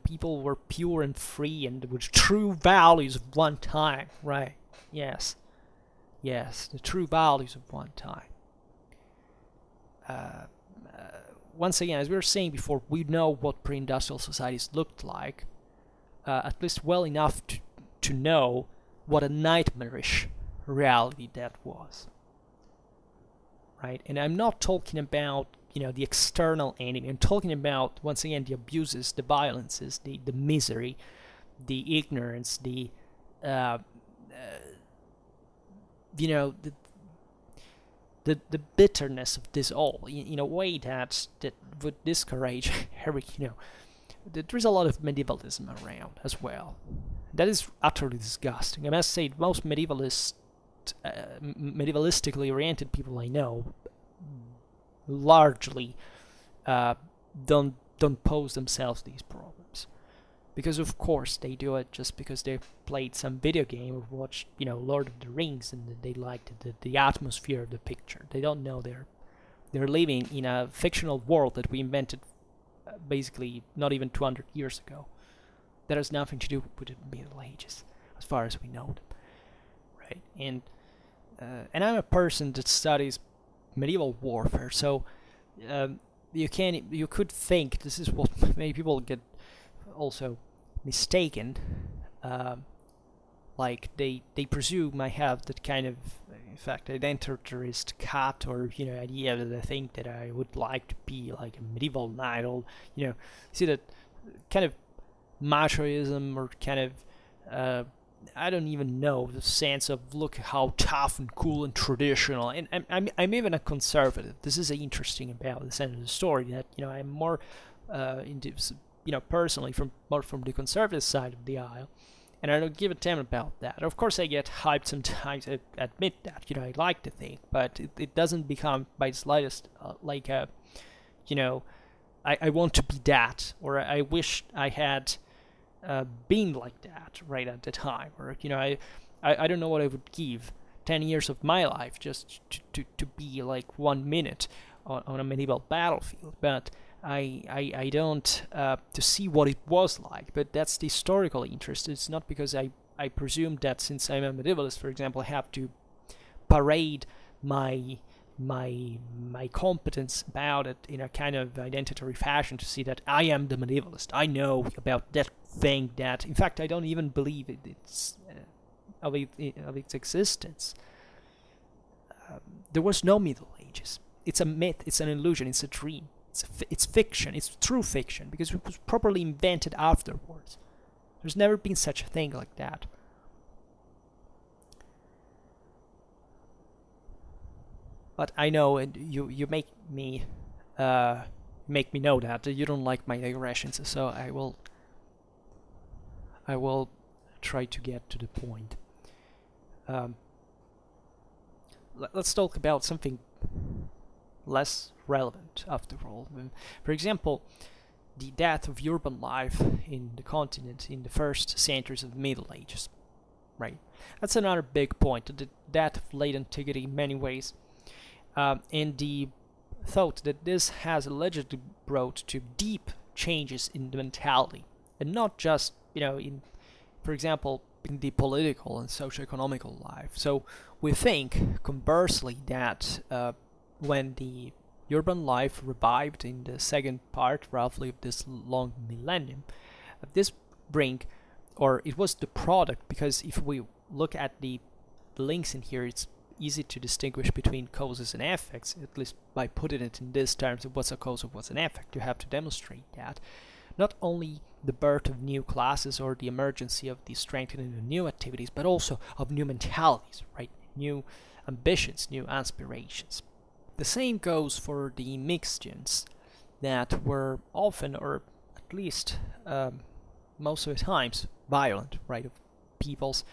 People were pure and free, and there were true values of one time, right? Yes, the true values of one time. Once again, as we were saying before, we know what pre-industrial societies looked like, at least well enough to know what a nightmarish reality that was, right? And I'm not talking about, the external enemy. I'm talking about, once again, the abuses, the violences, the misery, the ignorance, the bitterness of this all, in a way that would discourage every, there's a lot of medievalism around as well. That is utterly disgusting. I must say, most medievalistically oriented people I know largely don't pose themselves these problems, because of course they do it just because they played some video game or watched, Lord of the Rings, and they liked the atmosphere of the picture. They don't know they're living in a fictional world that we invented basically not even 200 years ago. That has nothing to do with the Middle Ages, as far as we know them, right? And I'm a person that studies medieval warfare, so you could think this is what many people get also mistaken. Like they presume I have that kind of, in fact, identitarist cut or idea that I think that I would like to be like a medieval knight, or see that kind of machoism or kind of I don't even know the sense of look how tough and cool and traditional. And I'm even a conservative. This is interesting about the end of the story that I'm more into personally more from the conservative side of the aisle, and I don't give a damn about that. Of course, I get hyped sometimes. I admit that I like the thing, but it doesn't become by the slightest like a I want to be that, or I wish I had been like that right at the time, or I don't know what I would give 10 years of my life just to be like 1 minute on a medieval battlefield, but I don't to see what it was like. But that's the historical interest. It's not because I presume that since I'm a medievalist, for example, I have to parade my competence about it in a kind of identitary fashion to see that I am the medievalist. I know about that thing that, in fact, I don't even believe it's of its existence. There was no Middle Ages. It's a myth. It's an illusion. It's a dream. It's fiction. It's true fiction because it was properly invented afterwards. There's never been such a thing like that. But I know, and you make me know that you don't like my digressions, so I will try to get to the point. Let's talk about something less relevant, after all. For example, the death of urban life in the continent in the first centuries of the Middle Ages. Right, that's another big point. The death of late antiquity in many ways. And the thought that this has allegedly brought to deep changes in the mentality, and not just, for example, in the political and socio-economical life. So we think, conversely, that when the urban life revived in the second part, roughly, of this long millennium, this it was the product, because if we look at the links in here, it's easy to distinguish between causes and effects, at least by putting it in these terms of what's a cause of what's an effect. You have to demonstrate that not only the birth of new classes or the emergence of the strengthening of new activities, but also of new mentalities, right? New ambitions, new aspirations. The same goes for the mixtions that were often, or at least most of the times, violent, right, of peoples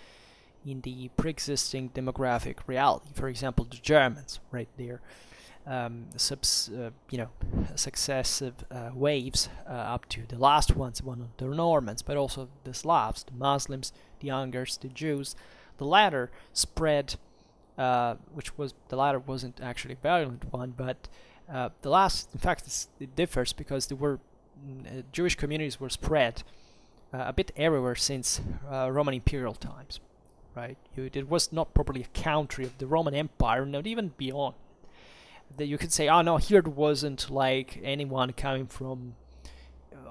in the pre-existing demographic reality. For example, the Germans, right there, successive waves up to the last one of the Normans, but also the Slavs, the Muslims, the Hungars, the Jews. The latter spread, the latter wasn't actually a violent one, but the last, in fact, it differs because there were Jewish communities were spread a bit everywhere since Roman imperial times. Right, it was not properly a country of the Roman Empire, not even beyond. That you could say, oh no, here it wasn't like anyone coming from,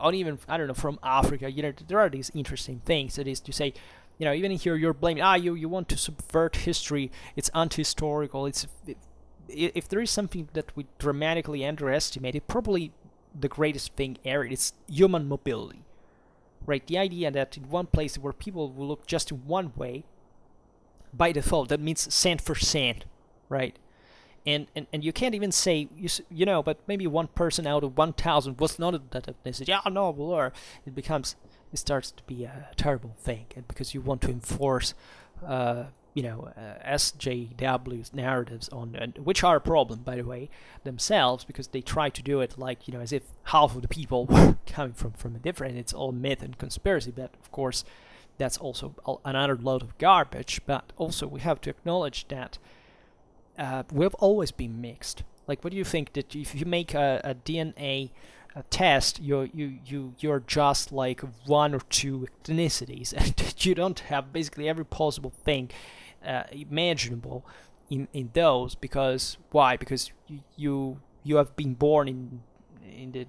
or even from Africa. There are these interesting things. That is to say, even here you're blaming, you want to subvert history. It's anti-historical. If there is something that we dramatically underestimate, it's probably the greatest thing ever. It's human mobility, right? The idea that in one place where people will look just in one way, by default, that means cent for cent, right? And you can't even say, but maybe one person out of 1,000 was not of that ethnicity. Yeah, no, or it starts to be a terrible thing, and because you want to enforce, SJW's narratives on, which are a problem, by the way, themselves, because they try to do it like, as if half of the people were coming from a different, it's all myth and conspiracy, but of course, that's also another load of garbage. But also we have to acknowledge that we've always been mixed. Like, what do you think that if you make a DNA test, you're just like one or two ethnicities, and you don't have basically every possible thing imaginable in those? Because why? Because you have been born in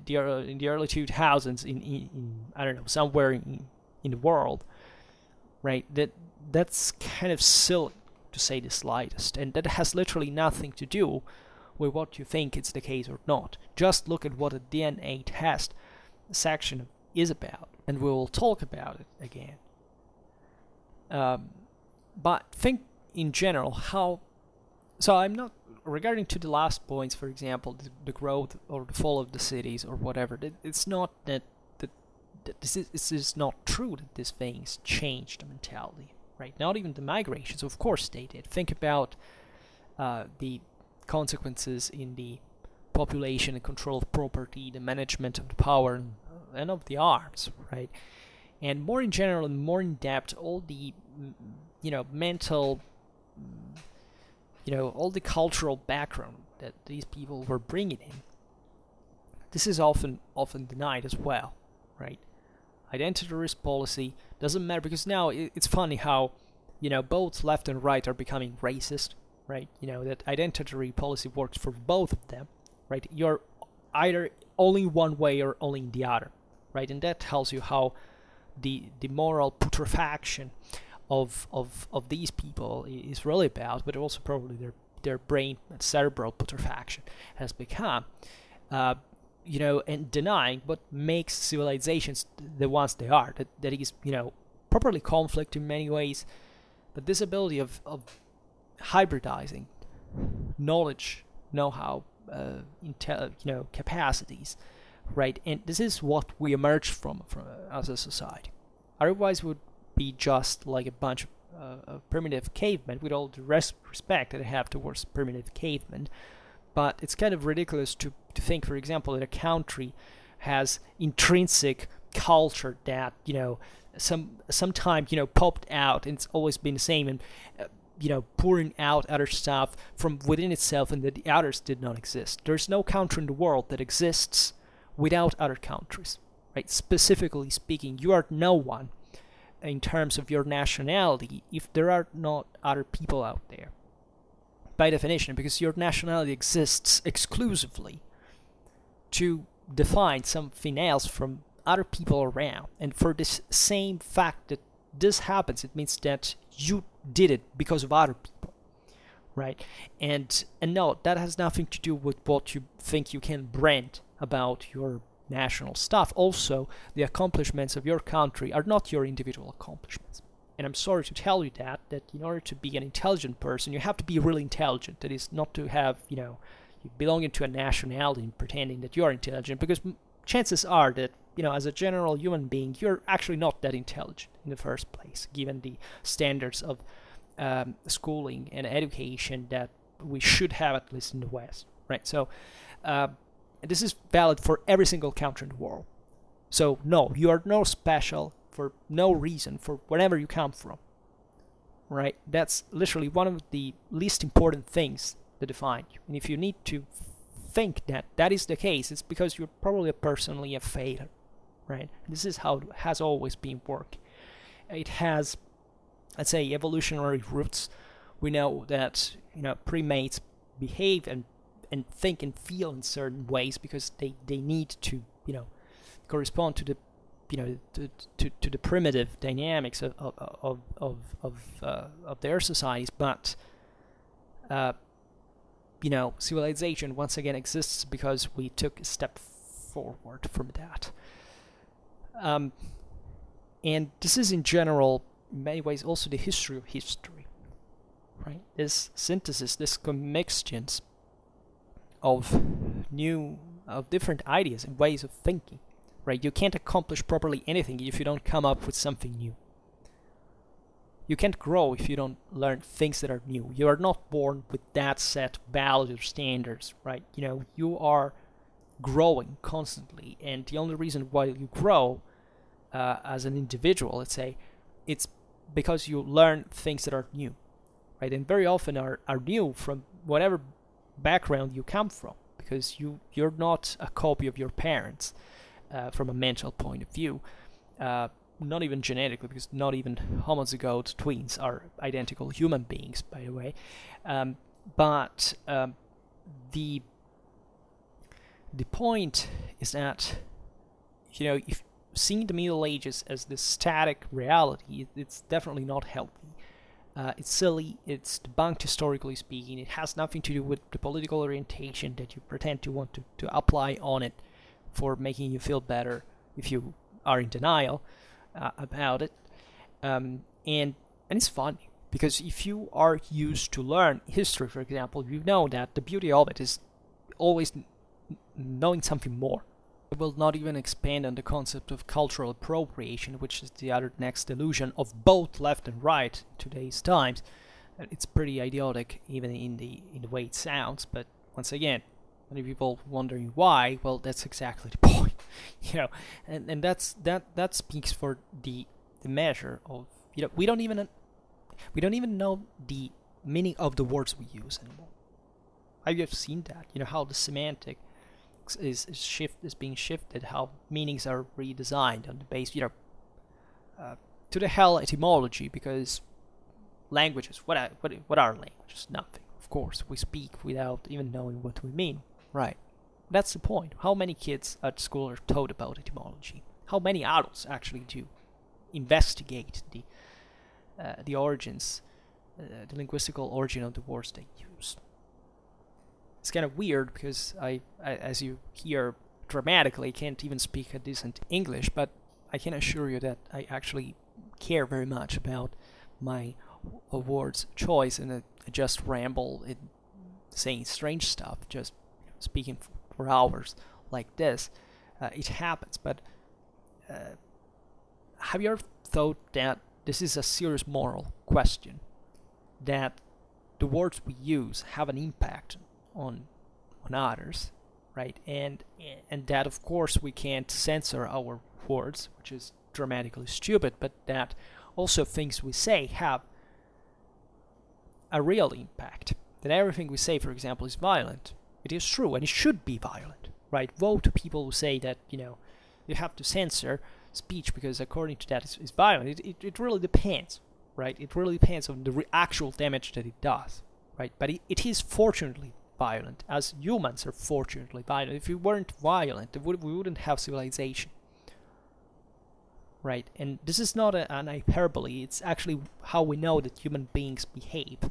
the early 2000s in I don't know, somewhere in the world. Right, that's kind of silly, to say the slightest, and that has literally nothing to do with what you think it's the case or not. Just look at what a DNA test section is about, and we will talk about it again. But think in general how. So I'm not regarding to the last points, for example, the growth or the fall of the cities or whatever. It's not that this is not true that these things changed the mentality, right? Not even the migrations, of course they did. Think about the consequences in the population and control of property, the management of the power and of the arms, right? And more in general and more in depth, all the mental, all the cultural background that these people were bringing in. This is often denied as well, right? Identitarist policy doesn't matter, because now it's funny how both left and right are becoming racist, right? That identitary policy works for both of them, right? You're either only one way or only in the other, right? And that tells you how the moral putrefaction of these people is really about, but also probably their brain and cerebral putrefaction has become, and denying what makes civilizations the ones they are. That is, properly conflict in many ways, but this ability of hybridizing knowledge, know-how, capacities, right? And this is what we emerge from as a society. Otherwise, we would be just like a bunch of primitive cavemen, with all the respect that I have towards primitive cavemen. But it's kind of ridiculous to think, for example, that a country has intrinsic culture that sometime popped out, and it's always been the same, and pouring out other stuff from within itself, and that the others did not exist. There's no country in the world that exists without other countries, right? Specifically speaking, you are no one in terms of your nationality if there are not other people out there, by definition, because your nationality exists exclusively to define something else from other people around. And for this same fact that this happens, it means that you did it because of other people, right? And no, that has nothing to do with what you think you can brand about your national stuff. Also, the accomplishments of your country are not your individual accomplishments. And I'm sorry to tell you that in order to be an intelligent person, you have to be really intelligent. That is, not to have, you belonging to a nationality and pretending that you're intelligent, because chances are that, as a general human being, you're actually not that intelligent in the first place, given the standards of schooling and education that we should have, at least in the West, right? So, this is valid for every single country in the world. So, no, you are no special for no reason, for wherever you come from, right? That's literally one of the least important things that define you. And if you need to think that that is the case, it's because you're probably personally a failure, right? This is how it has always been working. It has, let's say, evolutionary roots. We know that, primates behave and think and feel in certain ways because they need to, correspond to the to the primitive dynamics of their societies, but civilization once again exists because we took a step forward from that. And this is in general, in many ways, also the history of history, right? This synthesis, this commixtions of different ideas and ways of thinking. Right, you can't accomplish properly anything if you don't come up with something new. You can't grow if you don't learn things that are new. You are not born with that set of values or standards, right? You are growing constantly, and the only reason why you grow as an individual, let's say, it's because you learn things that are new, right? And very often are new from whatever background you come from, because you're not a copy of your parents. From a mental point of view, not even genetically, because not even homozygote twins are identical human beings, by the way. But the point is that, if seeing the Middle Ages as this static reality, it's definitely not healthy. It's silly, it's debunked historically speaking, it has nothing to do with the political orientation that you pretend to want to apply on it for making you feel better if you are in denial about it. And And it's funny, because if you are used to learn history, for example, you know that the beauty of it is always knowing something more. I will not even expand on the concept of cultural appropriation, which is the other next illusion of both left and right in today's times. It's pretty idiotic, even in the way it sounds. But once again, many people wondering why. Well, that's exactly the point, and that speaks for the measure of we don't even know the meaning of the words we use anymore. I have seen that. How the semantic is being shifted, how meanings are redesigned on the base, to the hell etymology, because languages, what are languages? Nothing. Of course, we speak without even knowing what we mean, right? That's the point. How many kids at school are taught about etymology? How many adults actually do investigate the origins, the linguistical origin of the words they use? It's kind of weird because I, as you hear dramatically, can't even speak a decent English, but I can assure you that I actually care very much about my words choice, and I just ramble in saying strange stuff, just speaking for hours like this. It happens, but have you ever thought that this is a serious moral question, that the words we use have an impact on others, right? And that of course we can't censor our words, which is dramatically stupid, but that also things we say have a real impact. That everything we say, for example, is violent. It is true, and it should be violent, right? Woe to people who say that you have to censor speech because according to that it's violent. It really depends, right? It really depends on the actual damage that it does, right? But it is fortunately violent, as humans are fortunately violent. If we weren't violent, we wouldn't have civilization, right? And this is not an hyperbole. It's actually how we know that human beings behave,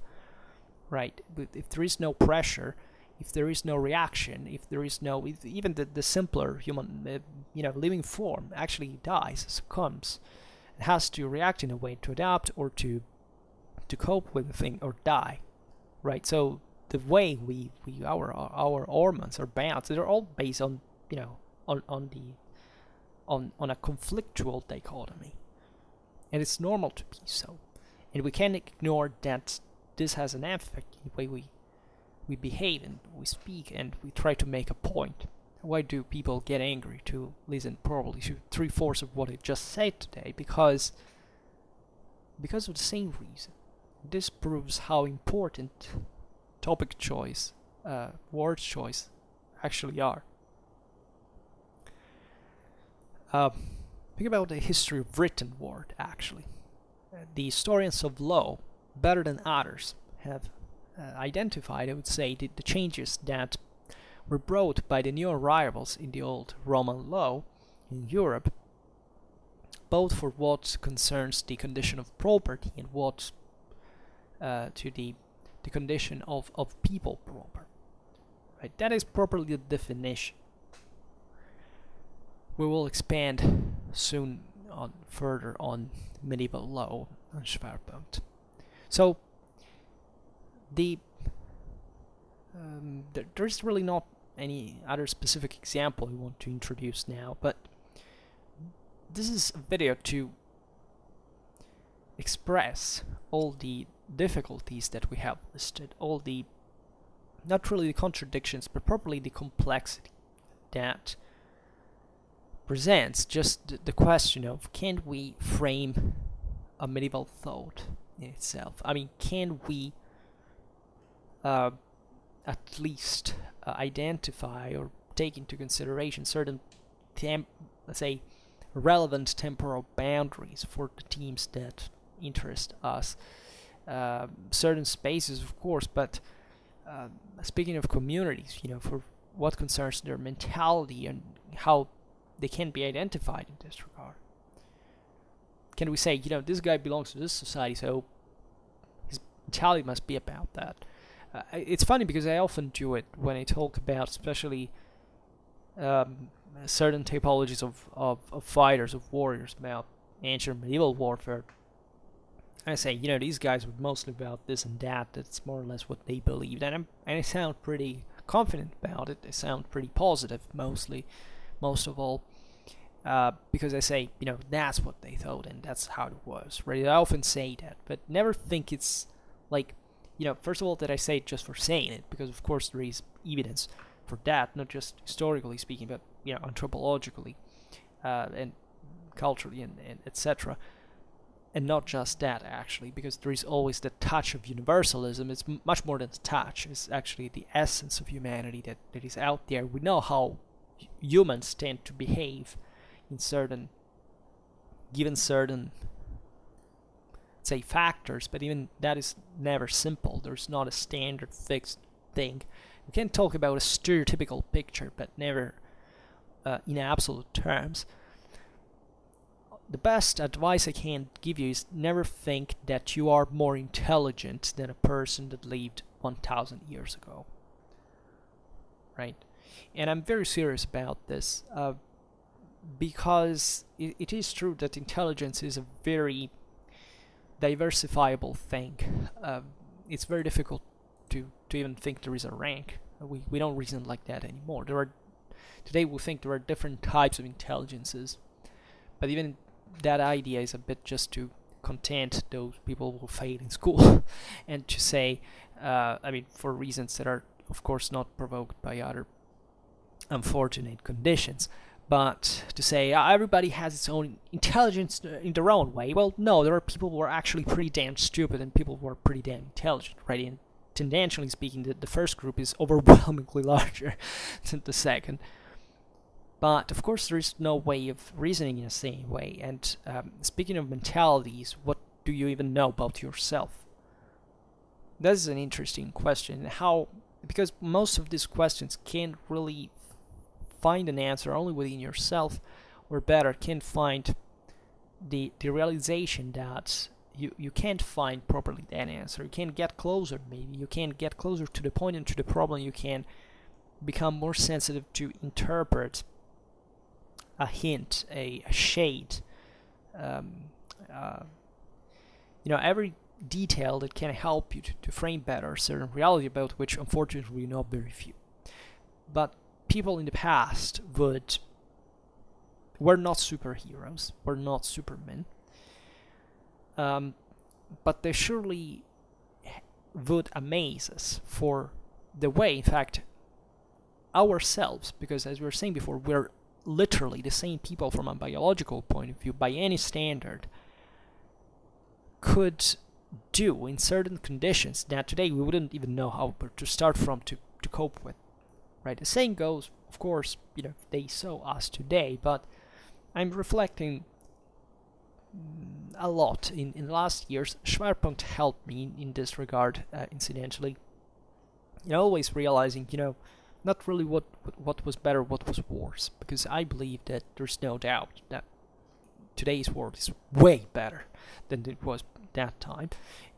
right? But if there is no pressure, if there is no reaction, if there is no, even the simpler human, living form actually dies, succumbs, it has to react in a way to adapt or to cope with the thing or die, right? So the way our hormones are balanced, they're all based on on a conflictual dichotomy, and it's normal to be so, and we can't ignore that this has an effect in the way we behave and we speak and we try to make a point. Why do people get angry to listen probably to 3/4 of what I just said today? Because of the same reason. This proves how important topic choice, word choice actually are. Think about the history of written word, actually. The historians of law, better than others, have identified, I would say, the changes that were brought by the new arrivals in the old Roman law in Europe, both for what concerns the condition of property and what to the condition of people proper. Right? That is properly the definition. We will expand soon further on medieval law on Schwerpunkt. So there's really not any other specific example we want to introduce now, but this is a video to express all the difficulties that we have listed, all the, not really the contradictions, but probably the complexity that presents just the question of, can we frame a medieval thought in itself? I mean, can we at least identify or take into consideration certain, let's say, relevant temporal boundaries for the themes that interest us? Certain spaces, of course, but speaking of communities, for what concerns their mentality and how they can be identified in this regard. Can we say, this guy belongs to this society, so his mentality must be about that? It's funny because I often do it when I talk about, especially certain typologies of fighters, of warriors, about ancient medieval warfare. I say, these guys were mostly about this and that. That's more or less what they believed, and I sound pretty confident about it. I sound pretty positive, most of all, because I say, that's what they thought and that's how it was, right? I often say that, but never think it's like, first of all, that I say it just for saying it, because of course there is evidence for that, not just historically speaking, but anthropologically, and culturally, and etc. And not just that, actually, because there is always the touch of universalism. It's much more than a touch. It's actually the essence of humanity that is out there. We know how humans tend to behave in given certain, say, factors, but even that is never simple. There's not a standard fixed thing. We can talk about a stereotypical picture, but never in absolute terms. The best advice I can give you is never think that you are more intelligent than a person that lived 1,000 years ago. Right? And I'm very serious about this, because it is true that intelligence is a very diversifiable thing. It's very difficult to even think there is a rank. We don't reason like that anymore. Today we think there are different types of intelligences, but even that idea is a bit just to content those people who fail in school and to say, for reasons that are of course not provoked by other unfortunate conditions, but to say everybody has its own intelligence in their own way. Well, no, there are people who are actually pretty damn stupid and people who are pretty damn intelligent, right? And tendentially speaking, the first group is overwhelmingly larger than the second. But of course there is no way of reasoning in the same way. And speaking of mentalities, what do you even know about yourself? That is an interesting question. Because most of these questions can't really find an answer only within yourself, or better, can't find the realization that you can't find properly that answer. You can't get closer, maybe. You can't get closer to the point and to the problem. You can become more sensitive to interpret a hint, a shade, every detail that can help you to frame better a certain reality about which unfortunately we know very few. But people in the past were not superheroes, were not supermen, but they surely would amaze us for the way, in fact, ourselves, because as we were saying before, we're literally the same people from a biological point of view, by any standard, could do in certain conditions that today we wouldn't even know how to start from to cope with. Right? The saying goes, of course, they saw us today, but I'm reflecting a lot in the last years. Schwerpunkt helped me in this regard, incidentally. Always realizing, not really what was better, what was worse, because I believe that there's no doubt that today's world is way better than it was that time,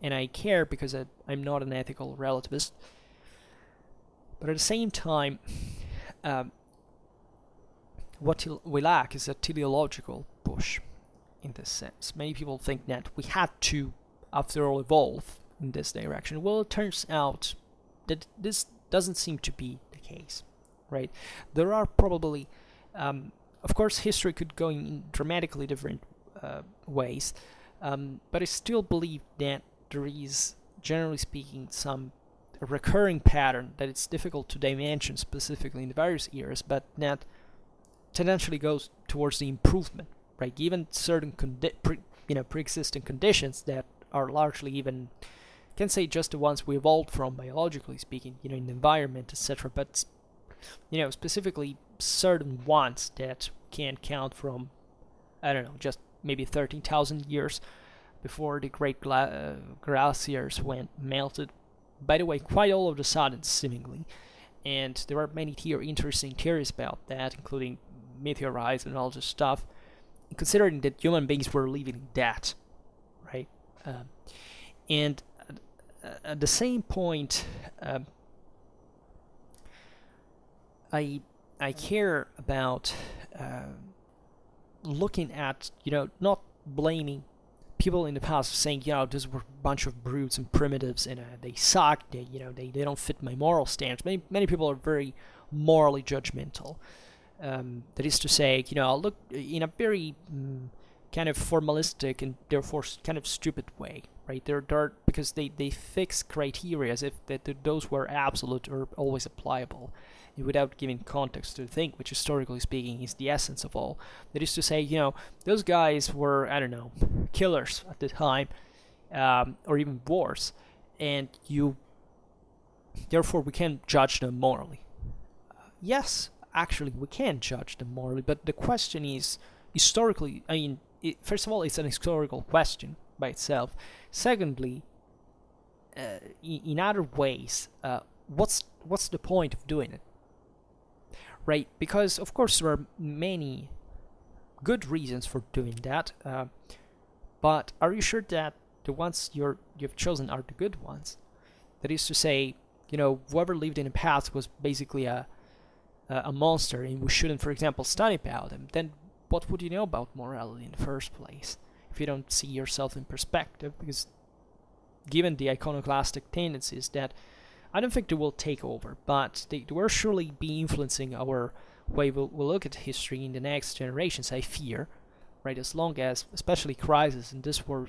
and I care because I'm not an ethical relativist, but at the same time, what we lack is a teleological push in this sense. Many people think that we had to, after all, evolve in this direction. Well, it turns out that this doesn't seem to be case, right? There are probably, of course, history could go in dramatically different ways, but I still believe that there is, generally speaking, some recurring pattern that it's difficult to dimension specifically in the various eras, but that tendentially goes towards the improvement, right? Given certain pre-existing conditions that are largely even, can say, just the ones we evolved from biologically speaking, in the environment, etc. But specifically certain ones that can count from, just maybe 13,000 years before the great glaciers went melted. By the way, quite all of a sudden, seemingly. And there are many interesting theories about that, including meteorites and all this stuff, considering that human beings were living in that, right? And at the same point, I care about looking at, not blaming people in the past saying, those were a bunch of brutes and primitives, and they suck. They don't fit my moral standards. Many people are very morally judgmental. That is to say, look in a very kind of formalistic and therefore kind of stupid way, right? They're because they fix criteria as if that those were absolute or always applicable, without giving context to the thing, which historically speaking is the essence of all. That is to say, those guys were, I don't know, killers at the time, or even worse, and therefore we can't judge them morally. Yes, actually we can judge them morally, but the question is, historically, first of all, it's an historical question by itself. Secondly, in other ways, what's the point of doing it? Right, because of course there are many good reasons for doing that, but are you sure that the ones you've chosen are the good ones? That is to say, whoever lived in the past was basically a monster, and we shouldn't, for example, study about them. Then what would you know about morality in the first place if you don't see yourself in perspective? Because given the iconoclastic tendencies that I don't think they will take over, but they will surely be influencing our way we'll look at history in the next generations, I fear, right? As long as, especially crisis and this were,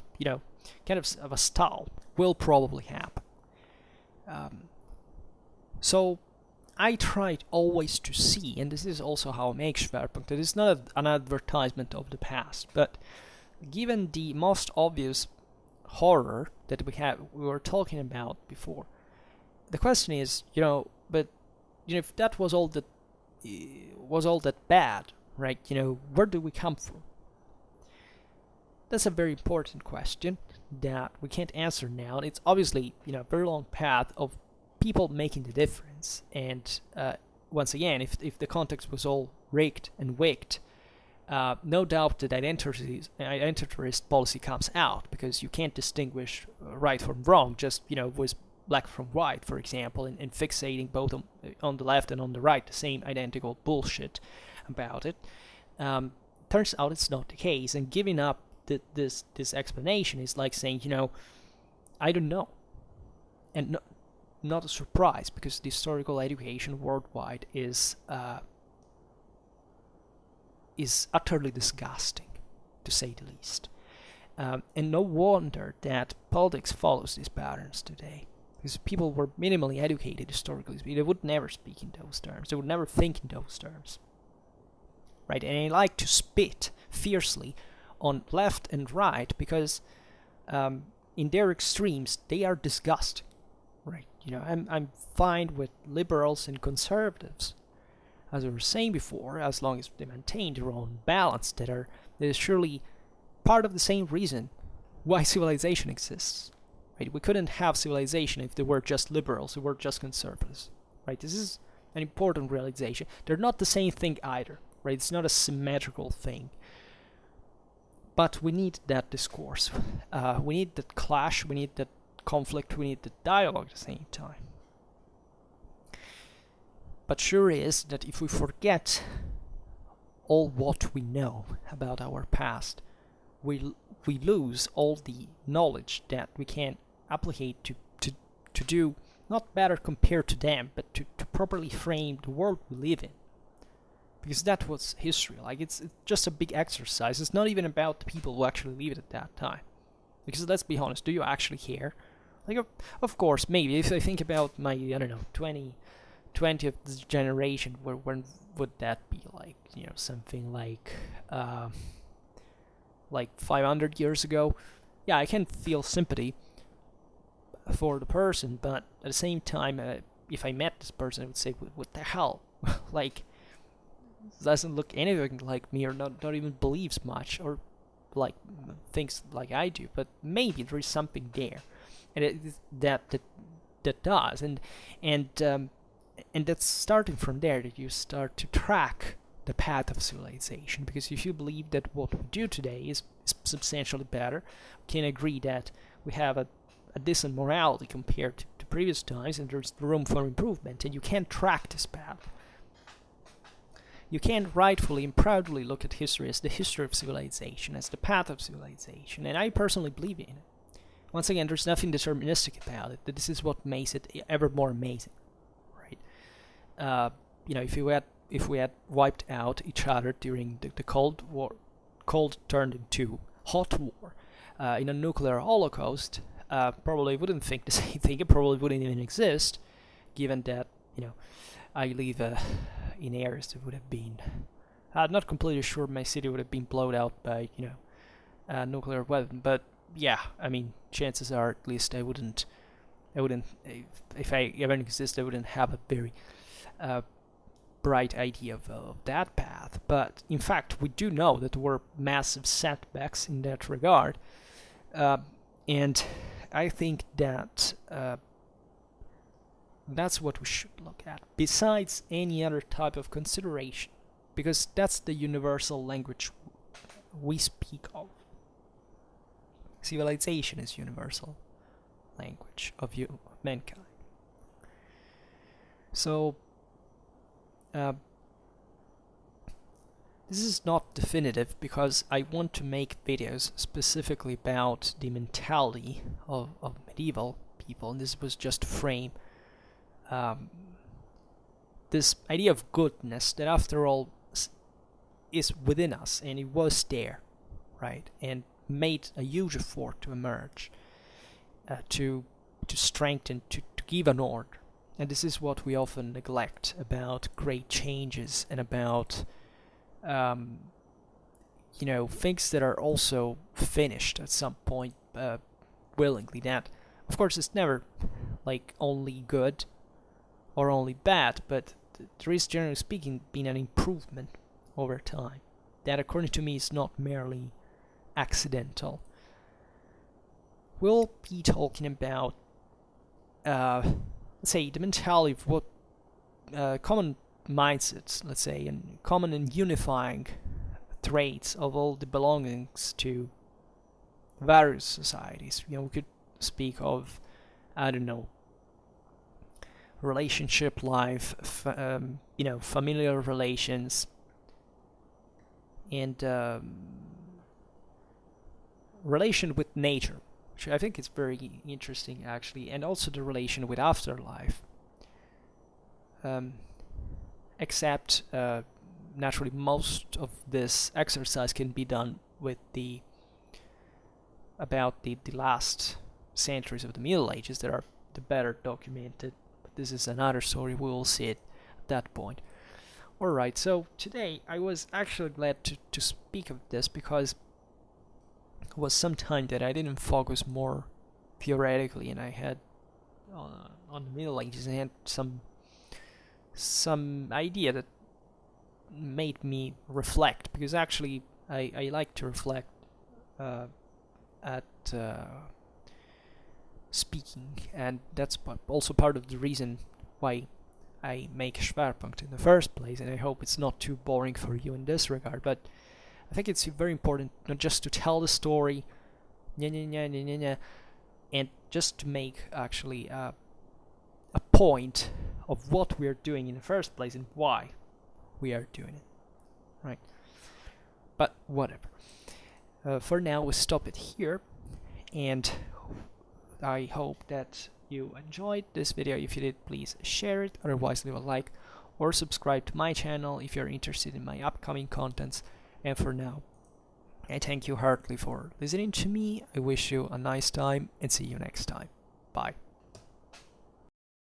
kind of a stall, will probably happen. So I tried always to see, and this is also how I make Schwerpunkt, it is not an advertisement of the past, but given the most obvious horror that we were talking about before, the question is, if that was all that bad, right? Where do we come from? That's a very important question that we can't answer now. It's obviously, a very long path of people making the difference. And once again, if the context was all rigged and wicked, no doubt that identitarist policy comes out, because you can't distinguish right from wrong, just, with black from white, for example, and fixating both on the left and on the right, the same identical bullshit about it. Turns out it's not the case, and giving up this explanation is like saying, I don't know. And not a surprise, because the historical education worldwide is utterly disgusting, to say the least. And no wonder that politics follows these patterns today. Because people were minimally educated historically. They would never speak in those terms. They would never think in those terms. Right? And they like to spit fiercely on left and right because in their extremes, they are disgusting. Right? I'm fine with liberals and conservatives. As I was saying before, as long as they maintain their own balance, that is surely part of the same reason why civilization exists. Right? We couldn't have civilization if they were just liberals, who were just conservatives. Right? This is an important realization. They're not the same thing either. Right? It's not a symmetrical thing. But we need that discourse. We need that clash. We need that conflict. We need the dialogue at the same time. But sure is that if we forget all what we know about our past, we lose all the knowledge that we can apply to do not better compared to them, but to properly frame the world we live in. Because that was history. Like, it's just a big exercise. It's not even about the people who actually lived at that time. Because let's be honest, do you actually care? Like, of course, maybe. If I think about my, 20th generation, when would that be? Like, something like 500 years ago. Yeah, I can feel sympathy for the person, but at the same time, if I met this person, I would say, what the hell? Like, doesn't look anything like me, or not even believes much, or like thinks like I do. But maybe there is something there, and that does, and that's starting from there, that you start to track the path of civilization. Because if you believe that what we do today is substantially better, we can agree that we have a decent morality compared to previous times, and there's room for improvement, and you can track this path. you can rightfully and proudly look at history as the history of civilization, as the path of civilization, and I personally believe in it. Once again, there's nothing deterministic about it. This is what makes it ever more amazing, right? If we had wiped out each other during the Cold War, cold turned into hot war, in a nuclear holocaust, probably wouldn't think the same thing. It probably wouldn't even exist, given that I live in areas that would have been. I'm not completely sure my city would have been blown out by a nuclear weapon, but yeah, I mean, chances are at least I wouldn't. If I ever exist, I wouldn't have a very bright idea of that path. But in fact, we do know that there were massive setbacks in that regard, and I think that that's what we should look at, besides any other type of consideration, because that's the universal language we speak of. Civilization is universal language of mankind. So this is not definitive, because I want to make videos specifically about the mentality of medieval people, and this was just to frame this idea of goodness that after all is within us, and it was there, right, and made a huge effort to emerge, to strengthen, to give an order. And this is what we often neglect about great changes and about things that are also finished at some point willingly. That, of course, is never like only good or only bad, but there is, generally speaking, been an improvement over time that, according to me, is not merely accidental. We'll be talking about let's say the mentality of what common mindsets, let's say, and common and unifying traits of all the belongings to various societies. We could speak of, I don't know, relationship life, familial relations, and relation with nature, which I think is very interesting actually, and also the relation with afterlife. Except naturally most of this exercise can be done with the last centuries of the Middle Ages that are the better documented. But this is another story, we will see it at that point. Alright, so today I was actually glad to speak of this, because it was some time that I didn't focus more theoretically, and I had on the Middle Ages, and had some idea that made me reflect, because actually I like to reflect at speaking, and that's also part of the reason why I make Schwerpunkt in the first place, and I hope it's not too boring for you in this regard. But I think it's very important not just to tell the story, and just to make actually a point of what we are doing in the first place and why we are doing it, right? But whatever. For now, we'll stop it here, and I hope that you enjoyed this video. If you did, please share it, otherwise leave a like or subscribe to my channel if you're interested in my upcoming contents. And for now, I thank you heartily for listening to me. I wish you a nice time, and see you next time. Bye.